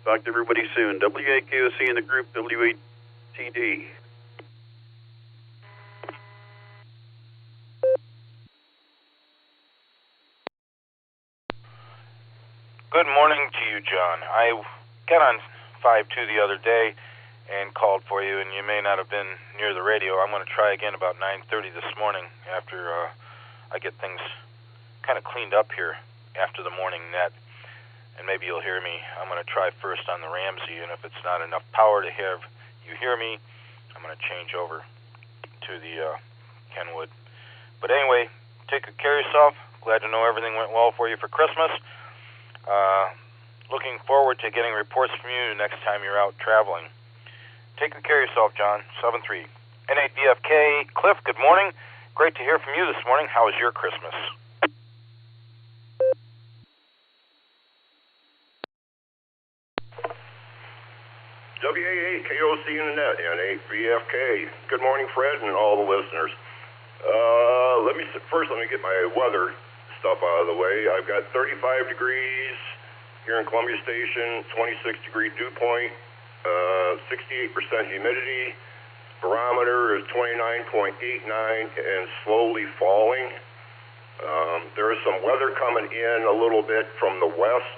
Talk to everybody soon. WAKOC in the group, WATD. Good morning to you, John. I got on 5.2 the other day and called for you, and you may not have been near the radio. I'm going to try again about 9:30 this morning after I get things kind of cleaned up here after the morning net, and maybe you'll hear me. I'm going to try first on the Ramsey, and if it's not enough power to have you hear me, I'm going to change over to the Kenwood. But anyway, take good care of yourself. Glad to know everything went well for you for Christmas. Looking forward to getting reports from you next time you're out traveling. Take good care of yourself, John. 7-3. N8VFK, Cliff, good morning. Great to hear from you this morning. How was your Christmas? WAA-KOC in the net, N8VFK. Good morning, Fred, and all the listeners. Let me get my weather stuff out of the way. I've got 35 degrees here in Columbia Station, 26-degree dew point, 68% humidity. Barometer is 29.89 and slowly falling. There is some weather coming in a little bit from the west.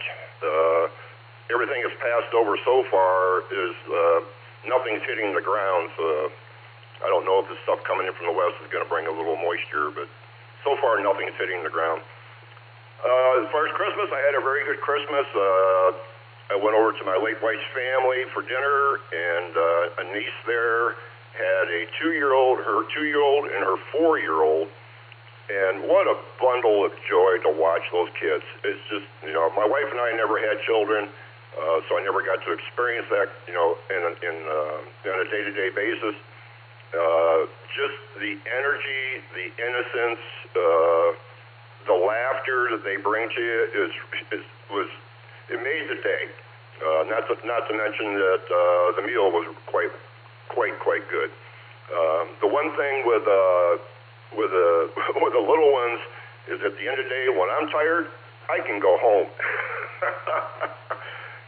Everything that's passed over so far is nothing's hitting the ground. So I don't know if the stuff coming in from the west is going to bring a little moisture, but so far nothing's hitting the ground. As far as Christmas, I had a very good Christmas. I went over to my late wife's family for dinner, and a niece there had a 2-year-old, her 2-year-old, and her 4-year-old. And what a bundle of joy to watch those kids. It's just, my wife and I never had children, so I never got to experience that, on a day-to-day basis. Just the energy, the innocence, the laughter that they bring to you it made the day. Not to mention that the meal was quite good. The one thing with the little ones is at the end of the day, when I'm tired, I can go home.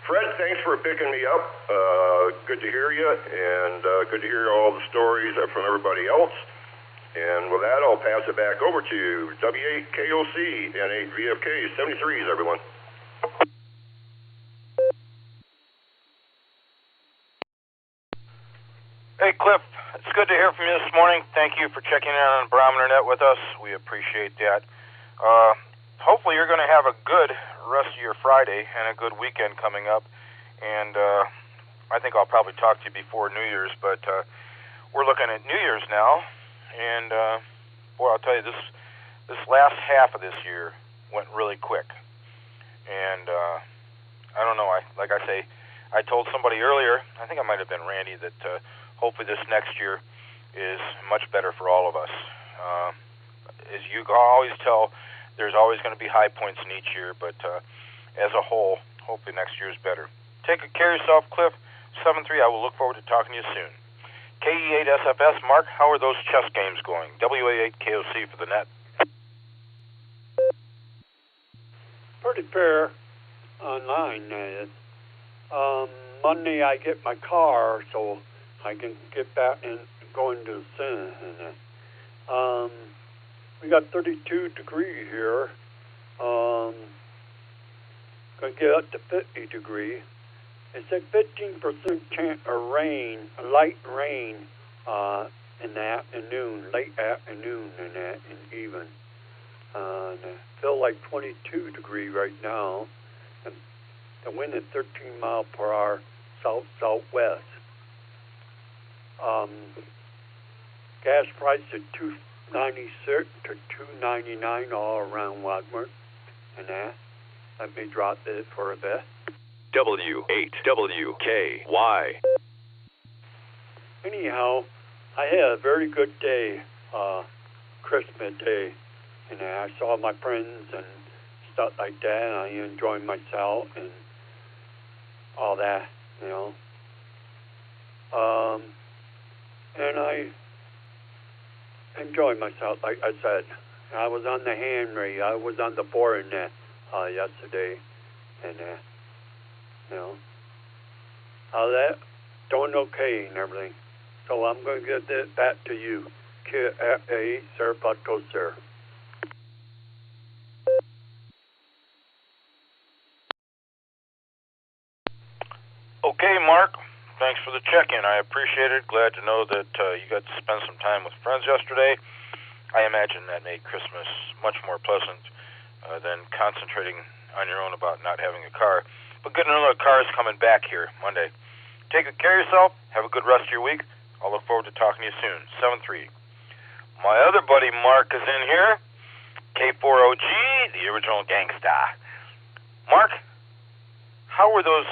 Fred, thanks for picking me up. Good to hear you, and good to hear all the stories from everybody else. And with that, I'll pass it back over to you. WAKOC and 8VFK 73s, everyone. Hey, Cliff. It's good to hear from you this morning. Thank you for checking in on Barometer Net with us. We appreciate that. Hopefully you're going to have a good rest of your Friday and a good weekend coming up. And I think I'll probably talk to you before New Year's, but we're looking at New Year's now. And, boy, I'll tell you, this last half of this year went really quick. And I don't know, like I say, I told somebody earlier, I think it might have been Randy, that hopefully this next year is much better for all of us. As you always tell, there's always going to be high points in each year, but as a whole, hopefully next year is better. Take good care of yourself, Cliff. 7-3, I will look forward to talking to you soon. KE8SFS, Mark, how are those chess games going? WA8KOC for the net. Pretty fair online, that is. Monday I get my car, so I can get back and go into the center. We got 32 degrees here. Gonna get up to 50 degrees. It's a 15% chance of rain, light rain, in the afternoon, late afternoon, and even. I feel like 22 degrees right now. And the wind is 13 miles per hour, south-southwest. Gas price is $2.96 to $2.99 all around Wadsworth, and that. Let me drop this for a bit. W8WKY. Anyhow, I had a very good day, Christmas Day, and I saw my friends and stuff like that, and I enjoyed myself and all that, and I enjoyed myself, like I said. I was on the hand ray, I was on the board net yesterday, and all that doing okay and everything. So I'm going to get this back to you, KFA, Sir Butko, sir. Okay, Mark. Thanks for the check-in. I appreciate it. Glad to know that you got to spend some time with friends yesterday. I imagine that made Christmas much more pleasant than concentrating on your own about not having a car. But good to know the car is coming back here Monday. Take good care of yourself. Have a good rest of your week. I'll look forward to talking to you soon. 7-3. My other buddy Mark is in here. K4OG. the original gangsta. Mark, how were those,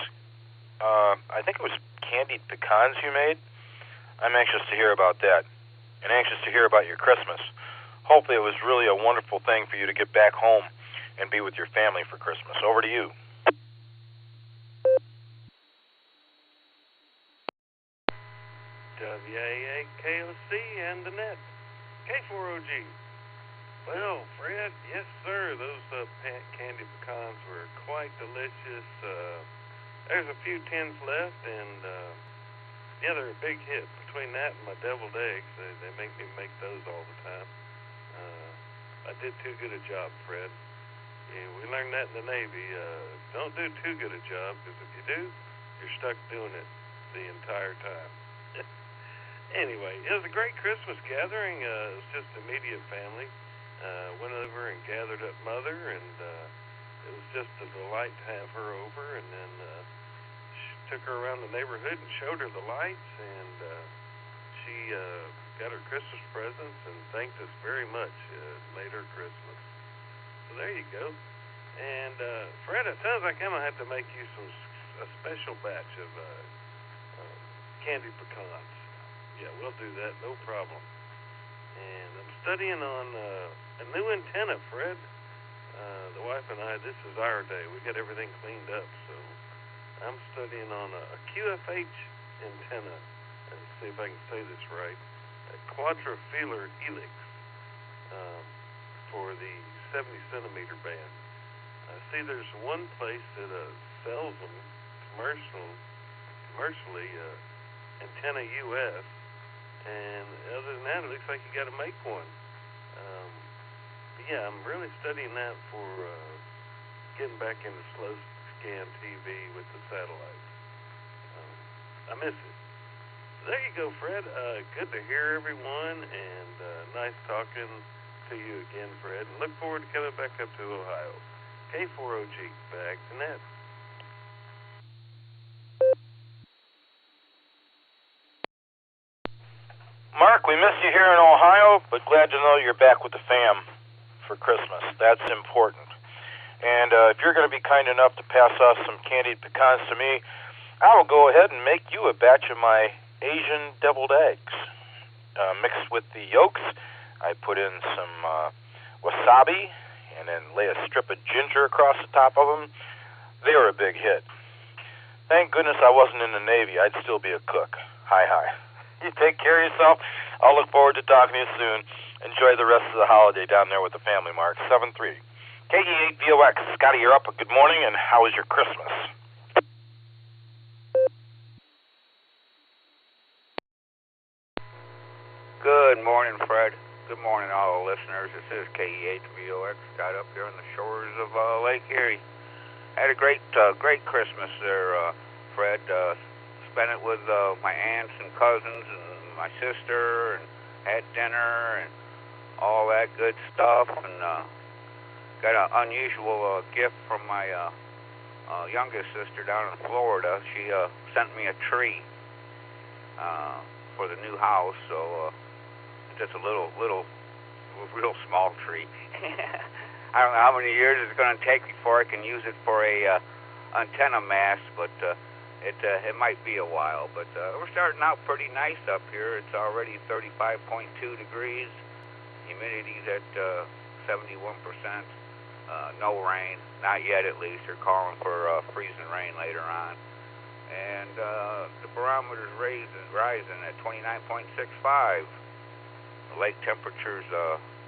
I think it was candied pecans you made? I'm anxious to hear about that, and anxious to hear about your Christmas. Hopefully it was really a wonderful thing for you to get back home and be with your family for Christmas. Over to you. WAAKOC and the net. K4OG. Well, Fred, yes, sir. Those candy pecans were quite delicious. There's a few tins left, and yeah, they're a big hit. Between that and my deviled eggs, they make me make those all the time. I did too good a job, Fred. Yeah, we learned that in the Navy. Don't do too good a job, because if you do, you're stuck doing it the entire time. Anyway, it was a great Christmas gathering. It was just immediate family. Went over and gathered up Mother, and it was just a delight to have her over. And then took her around the neighborhood and showed her the lights, and she got her Christmas presents and thanked us very much. It made her Christmas. So there you go. And Fred, it sounds like I'm gonna have to make you a special batch of candy pecans. Yeah, we'll do that, no problem. And I'm studying on a new antenna, Fred. The wife and I, this is our day. We got everything cleaned up, so I'm studying on a QFH antenna. Let's see if I can say this right. A quadrifilar helix for the 70-centimeter band. I see there's one place that sells them commercially, Antenna US, and other than that, it looks like you got to make one. Yeah, I'm really studying that for getting back into slow scan TV with the satellites. I miss it. There you go, Fred. Good to hear everyone, and nice talking to you again, Fred. And look forward to coming back up to Ohio. K4OG, back to net. Mark, we miss you here in Ohio, but glad to know you're back with the fam for Christmas. That's important. And if you're going to be kind enough to pass off some candied pecans to me, I will go ahead and make you a batch of my Asian deviled eggs. Mixed with the yolks, I put in some wasabi and then lay a strip of ginger across the top of them. They were a big hit. Thank goodness I wasn't in the Navy. I'd still be a cook. Hi. You take care of yourself. I'll look forward to talking to you soon. Enjoy the rest of the holiday down there with the family, Mark. 7-3. KE8VOX. Scotty, you're up. Good morning, and how was your Christmas? Good morning, Fred. Good morning, all the listeners. This is KE8VOX. Got up here on the shores of Lake Erie. Had a great Christmas there, Fred. Spent it with my aunts and cousins and my sister, and had dinner and all that good stuff. And got an unusual gift from my youngest sister down in Florida. She sent me a tree for the new house. So just a little, real small tree. I don't know how many years it's going to take before I can use it for a antenna mast, but it might be a while. But we're starting out pretty nice up here. It's already 35.2 degrees. Humidity's at 71%. No rain, not yet at least. They're calling for freezing rain later on. And the barometer's rising at 29.65. The lake temperature's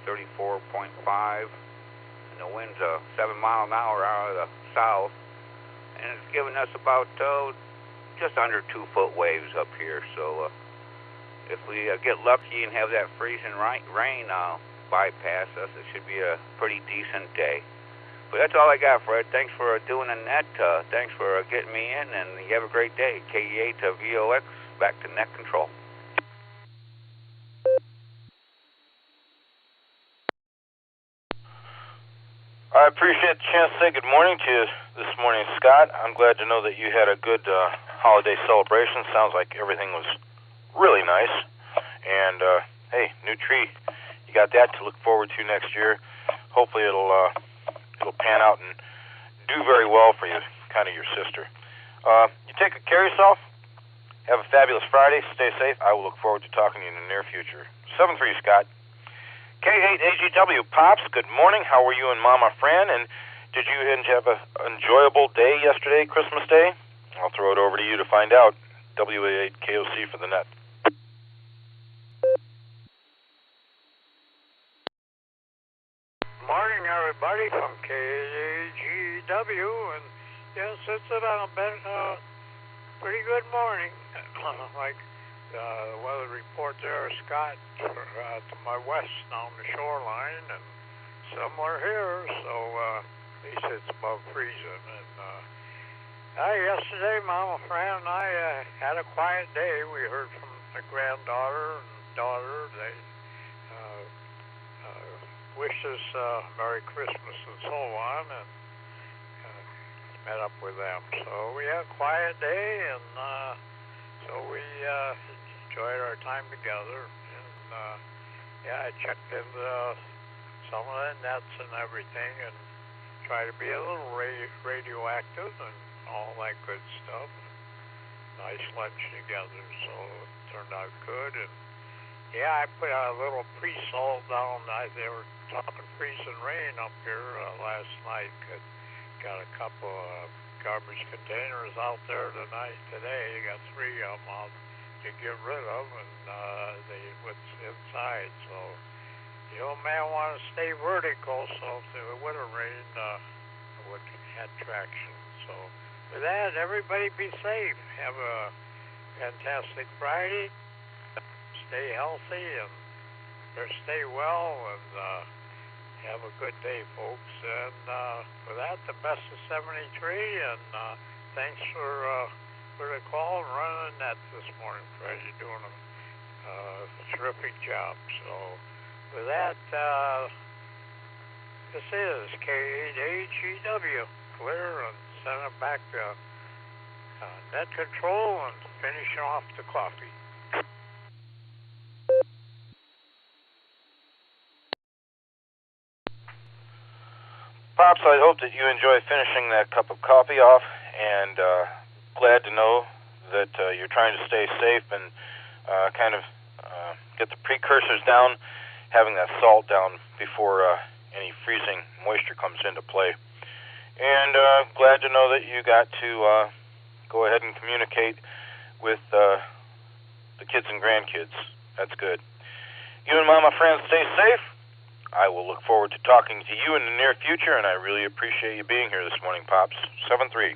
34.5. And the wind's 7 miles an hour out of the south. And it's giving us about just under 2-foot waves up here. So if we get lucky and have that freezing rain bypass us, it should be a pretty decent day. But that's all I got, Fred. Thanks for doing the net. Thanks for getting me in, and you have a great day. KE8VOX, back to net control. I appreciate the chance to say good morning to you this morning, Scott. I'm glad to know that you had a good holiday celebration. Sounds like everything was really nice. And, hey, new tree. You got that to look forward to next year. Hopefully it'll it'll pan out and do very well for you, kind of your sister. You take good care of yourself. Have a fabulous Friday. Stay safe. I will look forward to talking to you in the near future. 7-3, Scott. K8AGW, Pops, good morning. How were you and Mama Fran? And did you have an enjoyable day yesterday, Christmas Day? I'll throw it over to you to find out. WA8KOC for the net. Morning, everybody, from KAGW, and yes, it's been a pretty good morning. Like the weather report there, Scott, to my west down the shoreline, and similar here, so at least it's above freezing. And yesterday, Mama Fran and I had a quiet day. We heard from the granddaughter and daughter. They wished us Merry Christmas and so on, and met up with them. So we had a quiet day, and so we enjoyed our time together. And yeah, I checked into some of the nets and everything, and try to be a little radioactive and all that good stuff. Nice lunch together, so it turned out good. And yeah, I put a little pre-salt down. They were talking freezing rain up here last night. Got a couple of garbage containers out there today. Got 3 of them out to get rid of, and what's inside. So you may want to stay vertical, so if it would have rained, it would have had traction. So with that, everybody be safe. Have a fantastic Friday. Stay healthy and stay well, and have a good day, folks. And for that, the best of 73, and thanks for the call and running the net this morning, Fred. You're doing a terrific job. So with that, this is K8AGW, clear, and send it back to net control and finishing off the coffee. Pops, I hope that you enjoy finishing that cup of coffee off, and glad to know that you're trying to stay safe and kind of get the precursors down, having that salt down before any freezing moisture comes into play. And glad to know that you got to go ahead and communicate with the kids and grandkids. That's good. You and Mama Fran, stay safe. I will look forward to talking to you in the near future, and I really appreciate you being here this morning, Pops. 7-3.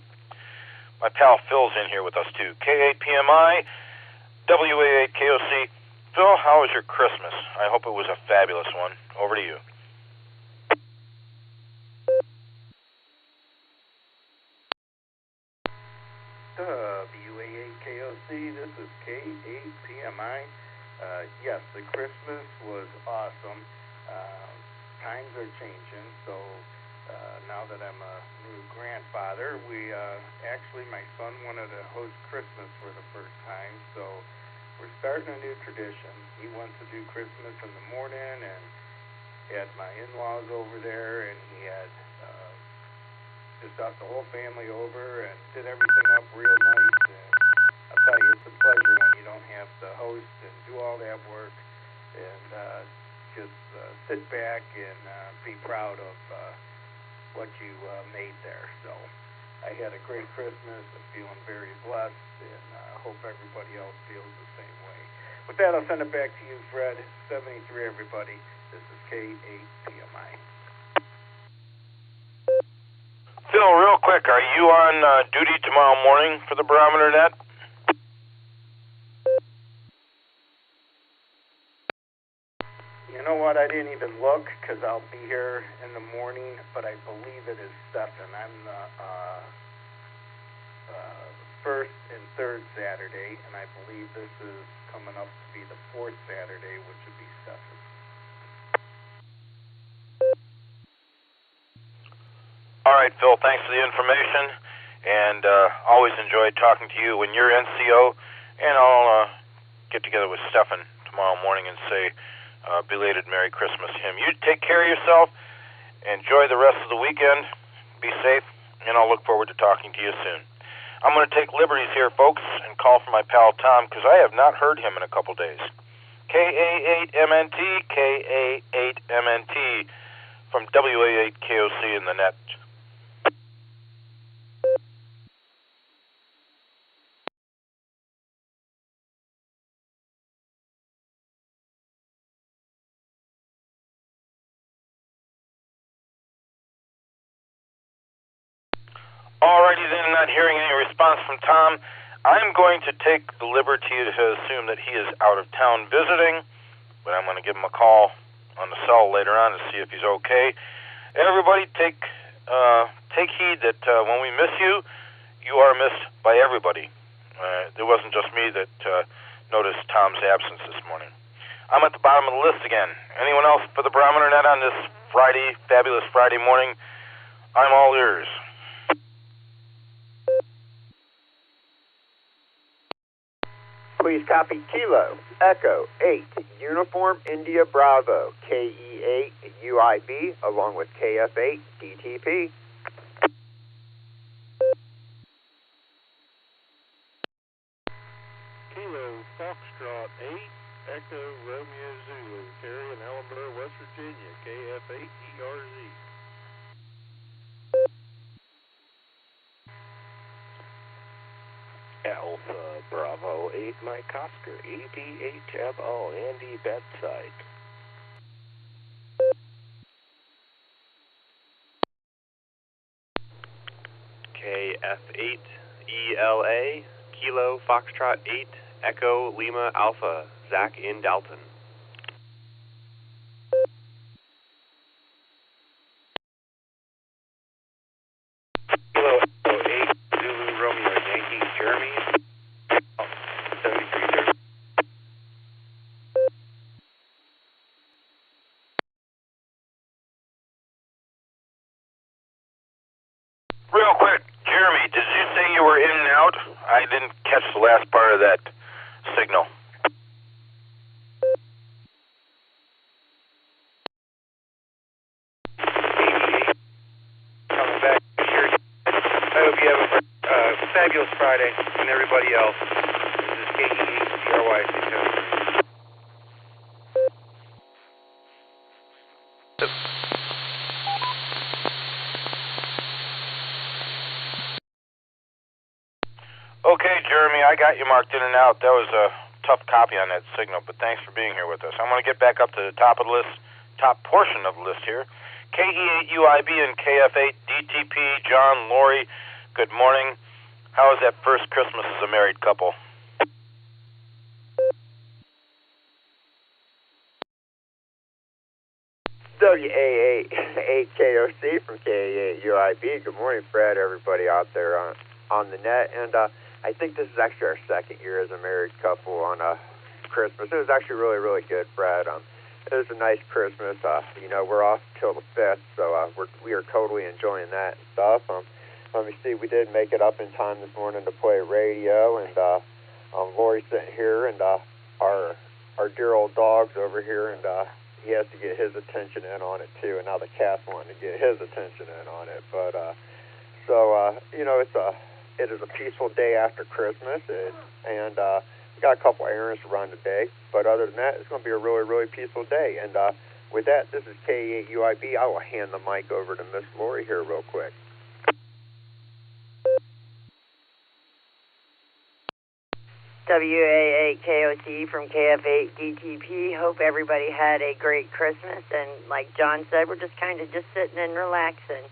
My pal Phil's in here with us, too. K8PMI, WA8KOC. Phil, how was your Christmas? I hope it was a fabulous one. Over to you. WA8KOC, this is K8PMI. Yes, the Christmas was awesome. Times are changing, so now that I'm a new grandfather, actually my son wanted to host Christmas for the first time, so we're starting a new tradition. He wants to do Christmas in the morning, and had my in-laws over there, and he had just got the whole family over and did everything up real nice. And I'll tell you, it's a pleasure when you don't have to host and do all that work, and just sit back and be proud of what you made there. So I had a great Christmas. I'm feeling very blessed, and hope everybody else feels the same way. With that, I'll send it back to you, Fred. 73, everybody. This is K8PMI. Phil, real quick, are you on duty tomorrow morning for the Barometer Net? You know what? I didn't even look because I'll be here in the morning, but I believe it is Stephen. I'm the first and third Saturday, and I believe this is coming up to be the fourth Saturday, which would be Stephen. All right, Phil, thanks for the information, and always enjoyed talking to you when you're NCO, and I'll get together with Stephen tomorrow morning and say belated Merry Christmas to him. You take care of yourself, Enjoy the rest of the weekend. Be safe, and I'll look forward to talking to you soon. I'm going to take liberties here, folks, and call for my pal Tom, because I have not heard him in a couple days. KA8MNT, KA8MNT, from WA8KOC in the net. Alrighty then, not hearing any response from Tom, I'm going to take the liberty to assume that he is out of town visiting, but I'm going to give him a call on the cell later on to see if he's okay. Everybody take heed that when we miss you, you are missed by everybody. It wasn't just me that noticed Tom's absence this morning. I'm at the bottom of the list again. Anyone else for the Barometer Net on this Friday, fabulous Friday morning? I'm all ears. Please copy Kilo, Echo, 8, Uniform, India, Bravo, KE8, UIB, along with KF8, DTP. Kilo, Foxtrot, 8, Echo, Romeo, Zulu, Terry in Ellenboro, West Virginia, KF8, ERZ. Alpha Bravo 8 Mike Oscar, ABHMO, Andy Bedside. KF8 ELA, Kilo Foxtrot 8, Echo Lima Alpha, Zach in Dalton. Kilo Echo 8, Zulu Romeo Yankee, Jeremy, 7330. Real quick, Jeremy, did you say you were in and out? I didn't catch the last part of that signal. Coming back here. I hope you have a fabulous Friday and everybody else. This is KE8CRY. Okay, Jeremy, I got you marked in and out. That was a tough copy on that signal, but thanks for being here with us. I'm going to get back up to the top of the list, top portion of the list here. KE8UIB and KF8 DTP, John, Lori, good morning. How was that first Christmas as a married couple? WA8KOC from KA8UIB. Good morning, Fred, everybody out there on the net. And I think this is actually our second year as a married couple on Christmas. It was actually really, really good, Fred. It was a nice Christmas. We're off till the 5th, so we are totally enjoying that and stuff. Let me see, we did make it up in time this morning to play radio, and Lori's sitting here, and our dear old dog's over here, and he has to get his attention in on it too, and now the cat's wanting to get his attention in on it. But it is a peaceful day after Christmas, and we got a couple errands to run today. But other than that, it's going to be a really, really peaceful day. And with that, this is KE8UIB. I will hand the mic over to Miss Lori here real quick. WA8KOC from KF8 DTP. Hope everybody had a great Christmas. And like John said, we're just kind of just sitting and relaxing.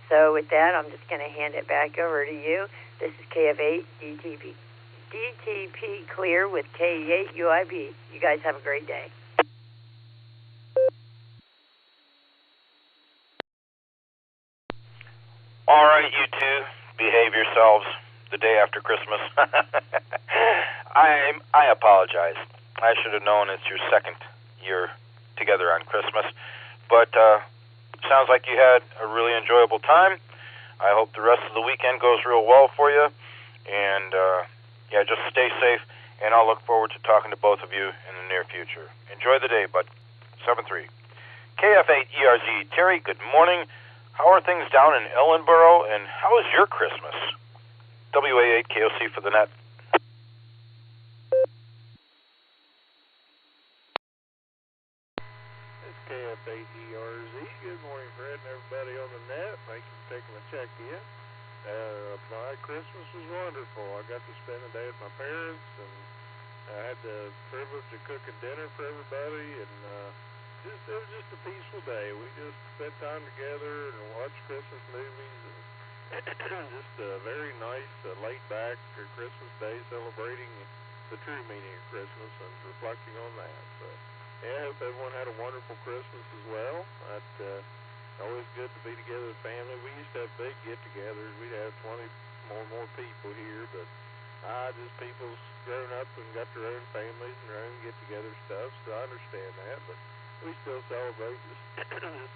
So with that, I'm just going to hand it back over to you. This is KF8 DTP clear with KE8UIB. You guys have a great day. All right, you two, behave yourselves the day after Christmas. I apologize. I should have known it's your second year together on Christmas. But sounds like you had a really enjoyable time. I hope the rest of the weekend goes real well for you. And, just stay safe. And I'll look forward to talking to both of you in the near future. Enjoy the day, bud. 7-3. KF8ERZ. Terry, good morning. How are things down in Ellenboro, and how is your Christmas? WA8KOC for the net. It's KF8ERZ. Good morning, Fred and everybody on the net. Thank you for taking a check in. My Christmas was wonderful. I got to spend the day with my parents, and I had the privilege of cooking dinner for everybody, and it was just a peaceful day. We just spent time together and watched Christmas movies, and just a very nice, laid-back Christmas day, celebrating the true meaning of Christmas and reflecting on that. So, yeah, I hope everyone had a wonderful Christmas as well. Always good to be together with family. We used to have big get-togethers. We'd have 20 more people here, but just people's grown up and got their own families and their own get-together stuff, so I understand that, but we still celebrate just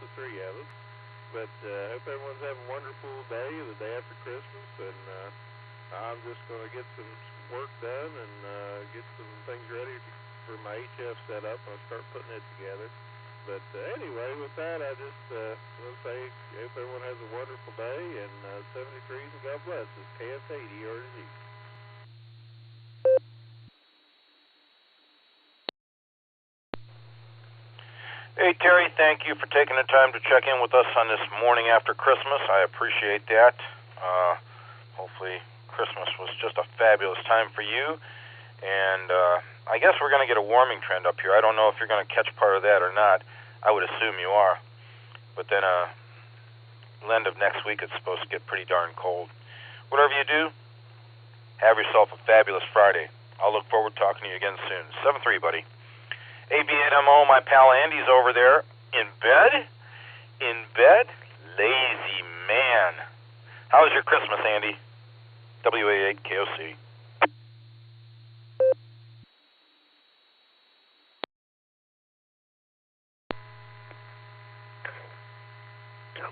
the three of us. But I hope everyone's having a wonderful day, the day after Christmas, and I'm just going to get some work done and get some things ready for my HF setup, and I'll start putting it together. But anyway, with that, I just want to say I hope everyone has a wonderful day, and 73s, and God bless. It's KF8ERZ. Hey, Terry, thank you for taking the time to check in with us on this morning after Christmas. I appreciate that. Hopefully Christmas was just a fabulous time for you. And I guess we're going to get a warming trend up here. I don't know if you're going to catch part of that or not. I would assume you are. But then the end of next week, it's supposed to get pretty darn cold. Whatever you do, have yourself a fabulous Friday. I'll look forward to talking to you again soon. 7-3, buddy. AB8MO, my pal Andy's over there. In bed? In bed? Lazy man. How was your Christmas, Andy? WA8KOC.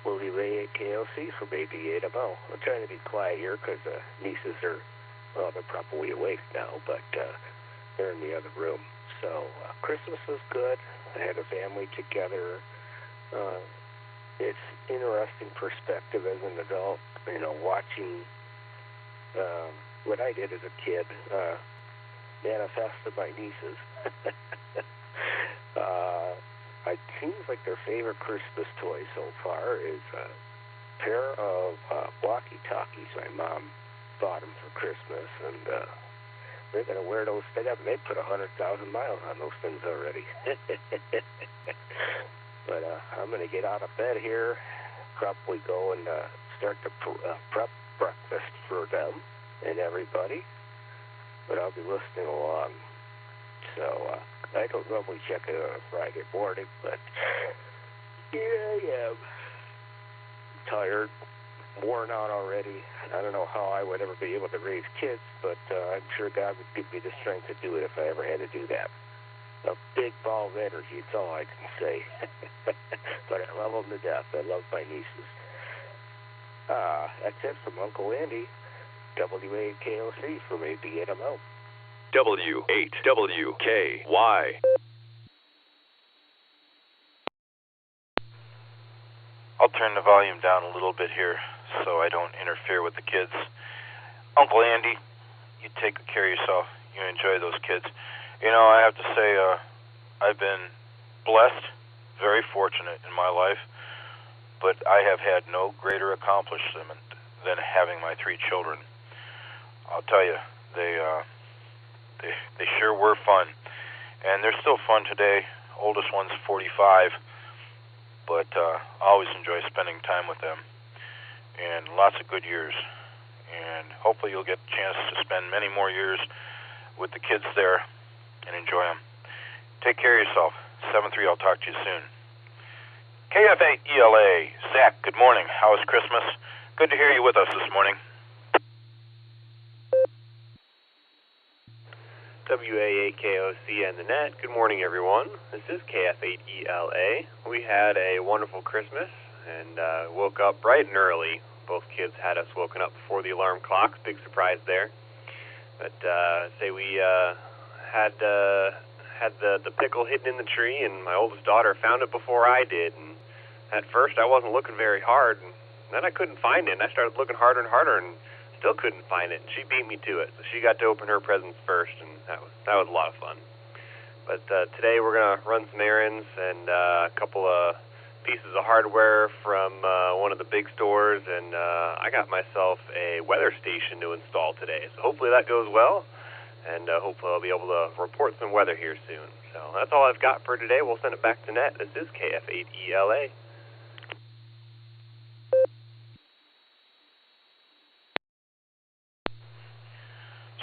WA8KOC from AB8MO. I'm trying to be quiet here because nieces are, well, they're probably awake now, but they're in the other room. So Christmas was good. I had a family together. It's interesting perspective as an adult, watching what I did as a kid manifest to my nieces. It seems like their favorite Christmas toy so far is a pair of walkie-talkies my mom bought them for Christmas, and they're going to wear those. They put 100,000 miles on those things already. But I'm going to get out of bed here, probably go and start to prep breakfast for them and everybody. But I'll be listening along. So I don't normally check it on a Friday morning, but here I am. Tired, worn out already. I don't know how I would ever be able to raise kids, but I'm sure God would give me the strength to do it if I ever had to do that. A big ball of energy, it's all I can say. But I love them to death. I love my nieces. That's it from Uncle Andy. WA8KOC from AB8MO. W8WKY. I'll turn the volume down a little bit here so I don't interfere with the kids. Uncle Andy, you take care of yourself. You enjoy those kids. I have to say, I've been blessed, very fortunate in my life, but I have had no greater accomplishment than having my 3 children. I'll tell you, they sure were fun, and they're still fun today. Oldest one's 45, but I always enjoy spending time with them, and lots of good years, and hopefully you'll get a chance to spend many more years with the kids there and enjoy them. Take care of yourself. 7-3, I'll talk to you soon. KF8ELA, Zach, good morning. How was Christmas? Good to hear you with us this morning. WA8KOC and the net. Good morning, everyone. This is KF8ELA. We had a wonderful Christmas and woke up bright and early. Both kids had us woken up before the alarm clock. Big surprise there. But we had had the pickle hidden in the tree, and my oldest daughter found it before I did. And at first, I wasn't looking very hard, and then I couldn't find it. And I started looking harder and harder, and still couldn't find it. And she beat me to it. So she got to open her presents first, and that was a lot of fun. But today we're gonna run some errands and a couple of pieces of hardware from one of the big stores, and I got myself a weather station to install today. So hopefully that goes well, and hopefully I'll be able to report some weather here soon. So that's all I've got for today. We'll send it back to Net. This is KF8ELA.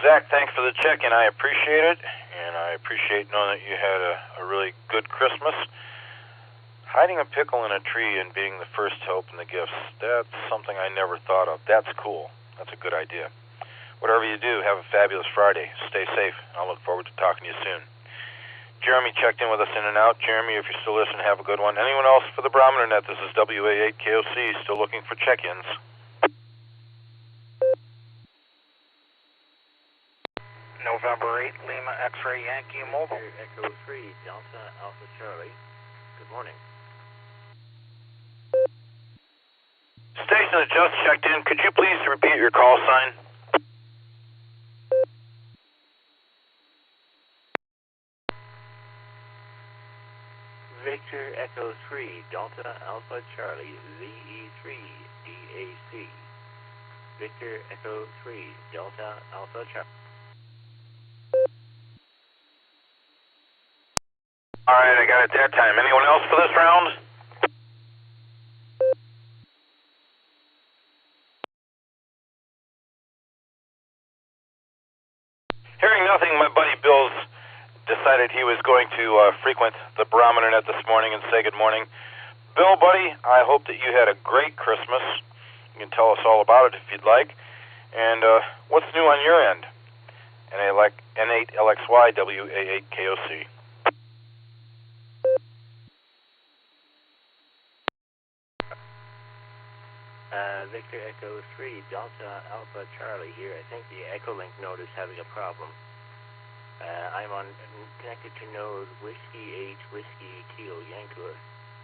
Zach, thanks for the check-in. I appreciate it, and I appreciate knowing that you had a really good Christmas. Hiding a pickle in a tree and being the first to open the gifts, that's something I never thought of. That's cool. That's a good idea. Whatever you do, have a fabulous Friday. Stay safe. I'll look forward to talking to you soon. Jeremy checked in with us in and out. Jeremy, if you're still listening, have a good one. Anyone else for the Barometer Net? This is WA8KOC, still looking for check-ins. November 8, Lima X-Ray Yankee Mobile. Echo 3, Delta Alpha Charlie. Good morning. Station that just checked in, could you please repeat your call sign? Victor Echo 3, Delta Alpha Charlie, ZE3, DAC. Victor Echo 3, Delta Alpha Charlie. All right, I got it that time. Anyone else for this round? Hearing nothing, my buddy Bill's decided he was going to frequent the Barometer Net this morning and say good morning. Bill, buddy, I hope that you had a great Christmas. You can tell us all about it if you'd like. And what's new on your end? N8LXY WA8KOC. Victor Echo 3, Delta Alpha Charlie here. I think the EchoLink node is having a problem. I'm connected to node Whiskey 8 Whiskey Kilo Yankee,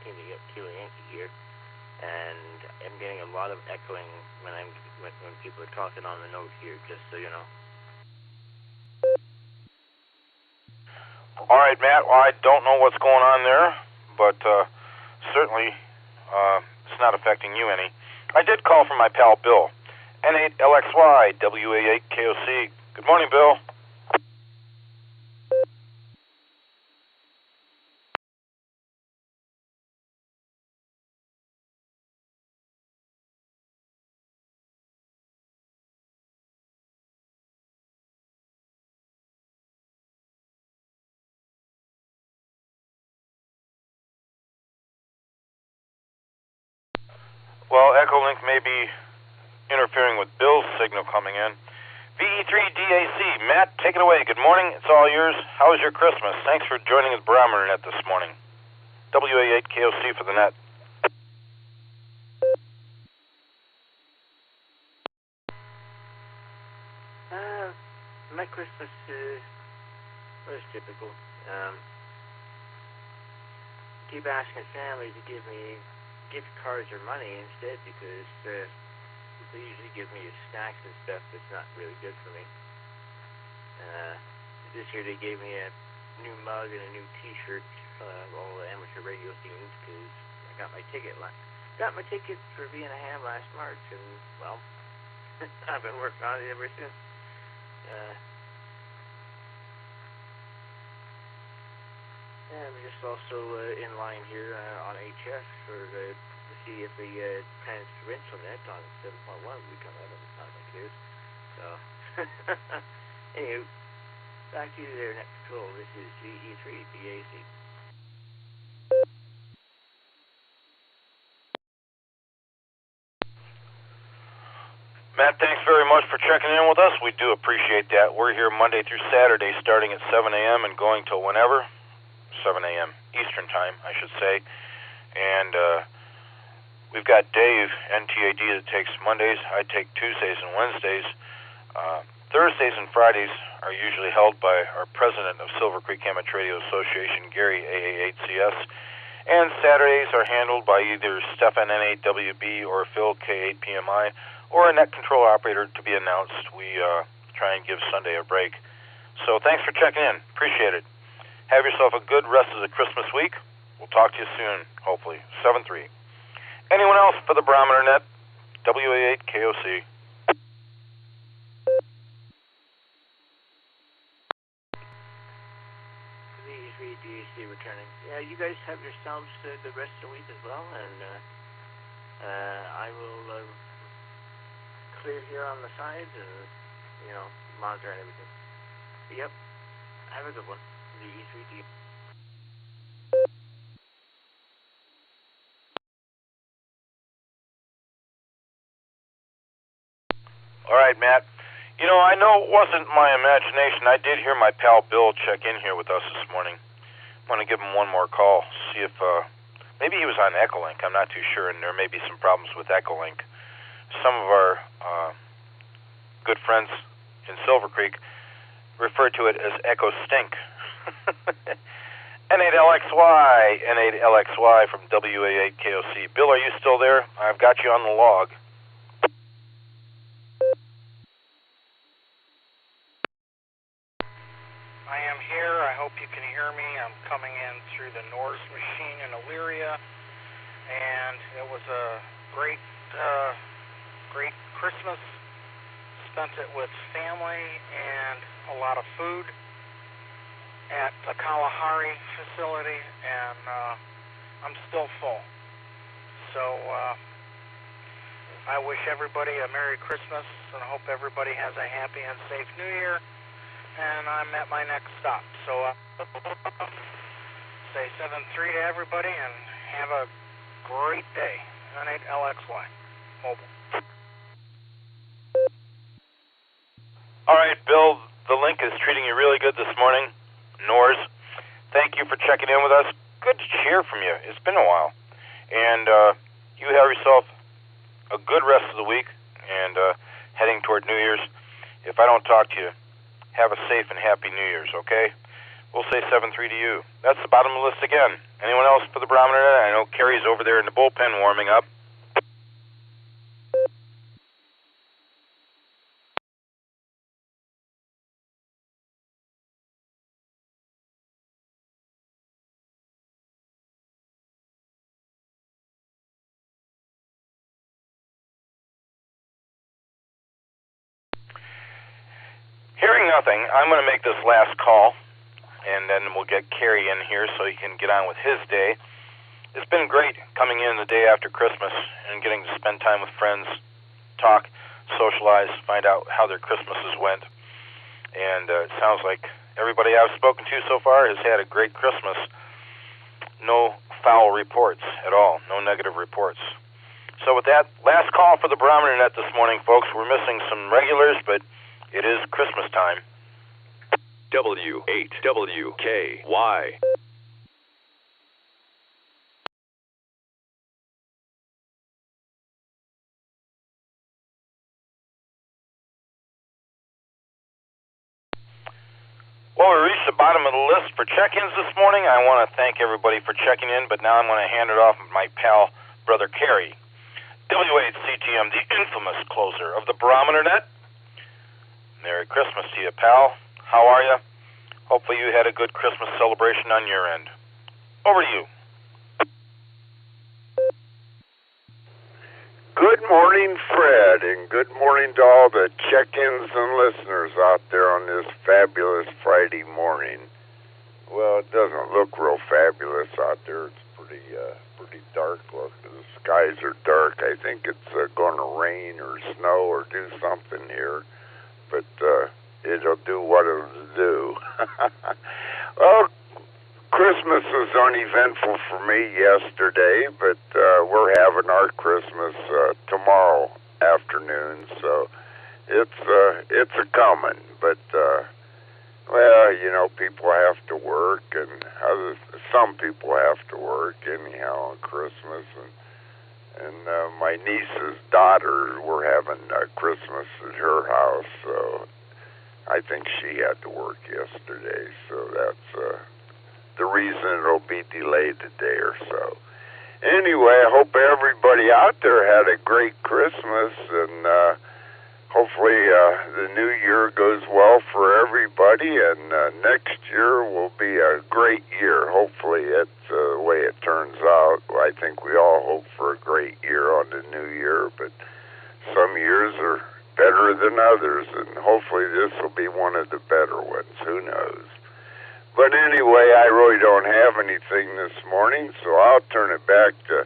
Kilo Yankee here, and I'm getting a lot of echoing when people are talking on the node here, just so you know. All right, Matt. Well, I don't know what's going on there, but certainly it's not affecting you any. I did call from my pal Bill, N8LXY WA8KOC. Good morning, Bill. Well, EchoLink may be interfering with Bill's signal coming in. VE3DAC, Matt, take it away. Good morning. It's all yours. How was your Christmas? Thanks for joining the Barometer Net this morning. WA8KOC for the net. My Christmas was typical. Keep asking family to give me gift cards or money instead, because they usually give me snacks and stuff that's not really good for me. This year they gave me a new mug and a new T-shirt, all the amateur radio themes, because I got my ticket for being a ham last March, and well, I've been working on it ever since. I'm just also in line here on HF to see if the transferential net on 7.1 would come out. It's not like it is. So, anyway, back to you there, Net Control. This is GE3 DAC. Matt, thanks very much for checking in with us. We do appreciate that. We're here Monday through Saturday starting at 7 a.m. and going till whenever. 7 a.m. Eastern Time, I should say. And we've got Dave, NTAD, that takes Mondays. I take Tuesdays and Wednesdays. Thursdays and Fridays are usually held by our president of Silvercreek Amateur Radio Association, Gary, AA8CS, and Saturdays are handled by either Stefan, N8WB, or Phil, K8PMI, or a net control operator to be announced. We try and give Sunday a break. So thanks for checking in. Appreciate it. Have yourself a good rest of the Christmas week. We'll talk to you soon, hopefully. 7-3. Anyone else for the Barometer Net? WA8KOC. DAC returning. Yeah, you guys have yourselves a good rest of the week as well, and I will clear here on the sides and, monitor and everything. Yep. Have a good one. The E3D. All right, Matt. I know it wasn't my imagination. I did hear my pal Bill check in here with us this morning. I'm going to give him one more call, see if maybe he was on EchoLink. I'm not too sure, and there may be some problems with EchoLink. Some of our good friends in Silvercreek refer to it as Echo Stink. N8LXY, N8LXY from WA8KOC. Bill, are you still there? I've got you on the log. I am here. I hope you can hear me. I'm coming in through the Norse machine in Elyria, and it was a great Christmas. Spent it with family and a lot of food at the Kalahari facility, and I'm still full. So I wish everybody a Merry Christmas, and I hope everybody has a happy and safe New Year. And I'm at my next stop. So say 7-3 to everybody, and have a great day. N8LXY Mobile. All right, Bill, the link is treating you really good this morning. Nors, thank you for checking in with us. Good to hear from you. It's been a while. And you have yourself a good rest of the week, and heading toward New Year's. If I don't talk to you, have a safe and happy New Year's, okay? We'll say 7-3 to you. That's the bottom of the list again. Anyone else for the Barometer Net? I know Kerry's over there in the bullpen warming up. Hearing nothing, I'm going to make this last call, and then we'll get Kerry in here so he can get on with his day. It's been great coming in the day after Christmas and getting to spend time with friends, talk, socialize, find out how their Christmases went. And it sounds like everybody I've spoken to so far has had a great Christmas. No foul reports at all, no negative reports. So with that, last call for the Barometer Net this morning, folks. We're missing some regulars, but it is Christmas time. W8WKY. Well, we reached the bottom of the list for check-ins this morning. I want to thank everybody for checking in, but now I'm going to hand it off to my pal, Brother Kerry. W8CTM, the infamous closer of the Barometer Net. Merry Christmas to you, pal. How are you? Hopefully you had a good Christmas celebration on your end. Over to you. Good morning, Fred, and good morning to all the check-ins and listeners out there on this fabulous Friday morning. Well, it doesn't look real fabulous out there. It's pretty dark look. The skies are dark. I think it's going to rain or snow or do something here. But it'll do what it'll do. Well, Christmas was uneventful for me yesterday, but we're having our Christmas tomorrow afternoon, so it's a coming. But well, people have to work, and some people have to work anyhow on Christmas, and my niece's daughter, we're having Christmas at her house, so I think she had to work yesterday, so that's the reason it'll be delayed a day or so. Anyway, I hope everybody out there had a great Christmas, and hopefully the new year goes well for everybody, and next year will be a great year. Hopefully it's the way it turns out. I think we all hope for a great year on the new year, but some years are better than others, and hopefully this will be one of the better ones. Who knows? But anyway, I really don't have anything this morning, so I'll turn it back to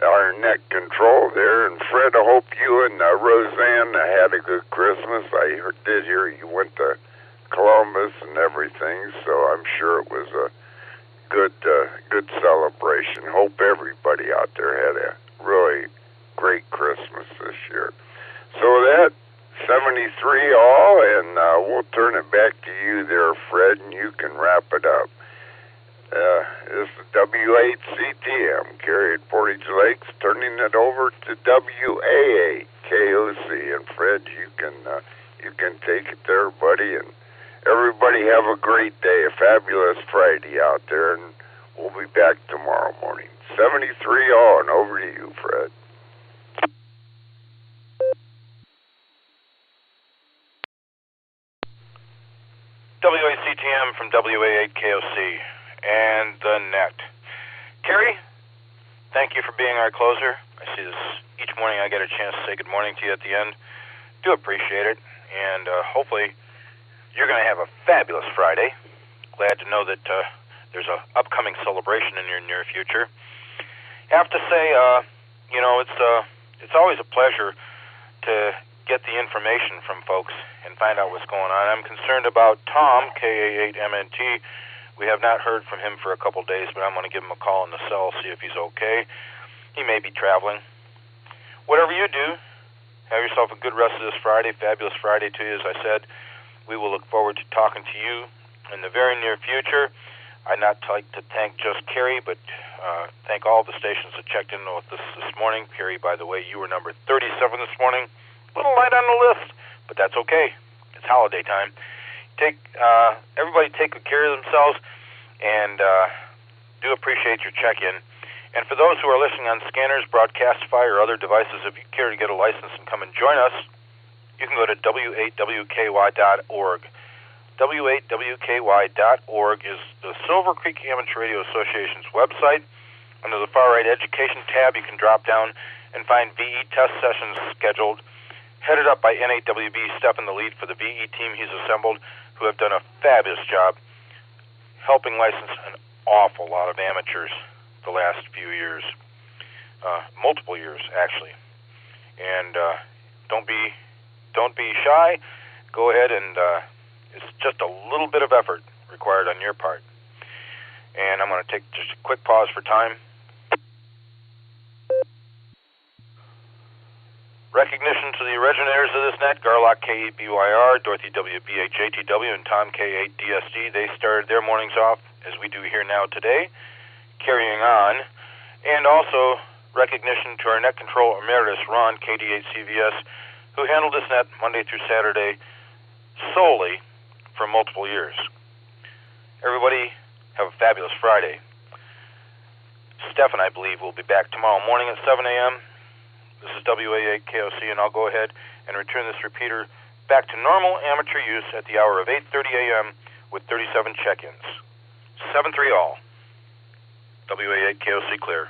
our net control there. And Fred, I hope you and Roseanne had a good Christmas. I did hear you went to Columbus and everything, so I'm sure it was a good celebration. Hope everybody out there had a really great Christmas this year. So that 73 all, and we'll turn it back to you there, Fred, and you can wrap it up. This is W8CTM, Cary at Portage Lakes, turning it over to WA8KOC, and Fred, you can take it there, buddy, and everybody have a great day, a fabulous Friday out there, and we'll be back tomorrow morning. 73 all, and over to you, Fred. WACTM from WA8KOC and the net. Cary, thank you for being our closer. I see this each morning. I get a chance to say good morning to you at the end. Do appreciate it, and hopefully you're going to have a fabulous Friday. Glad to know that there's an upcoming celebration in your near future. Have to say, it's always a pleasure to get the information from folks and find out what's going on. I'm concerned about Tom, KA8MNT. We have not heard from him for a couple days, but I'm going to give him a call in the cell, see if he's okay. He may be traveling. Whatever you do, have yourself a good rest of this Friday, fabulous Friday to you. As I said, we will look forward to talking to you in the very near future. I'd not like to thank just Cary, but thank all the stations that checked in with us this morning. Cary, by the way, you were number 37 this morning. A little light on the list, but that's okay. It's holiday time. Everybody take good care of themselves, and do appreciate your check-in. And for those who are listening on scanners, Broadcastify, or other devices, if you care to get a license and come and join us, you can go to w8wky.org. w8wky.org is the Silvercreek Amateur Radio Association's website. Under the far-right Education tab, you can drop down and find VE test sessions scheduled, headed up by NAWB Steph in the lead for the VE team he's assembled, who have done a fabulous job helping license an awful lot of amateurs the last few years, multiple years actually. And don't be shy. Go ahead, and it's just a little bit of effort required on your part. And I'm going to take just a quick pause for time. Recognition to the originators of this net, Garlock K8BYR, Dorothy WBHATW, and Tom K8DSD. They started their mornings off, as we do here now today, carrying on. And also recognition to our net control emeritus, Ron, KD8CVS, who handled this net Monday through Saturday solely for multiple years. Everybody have a fabulous Friday. Steph and I believe will be back tomorrow morning at 7 a.m., This is WA8KOC, and I'll go ahead and return this repeater back to normal amateur use at the hour of 8:30 a.m. with 37 check-ins. 7-3 all. WA8KOC clear.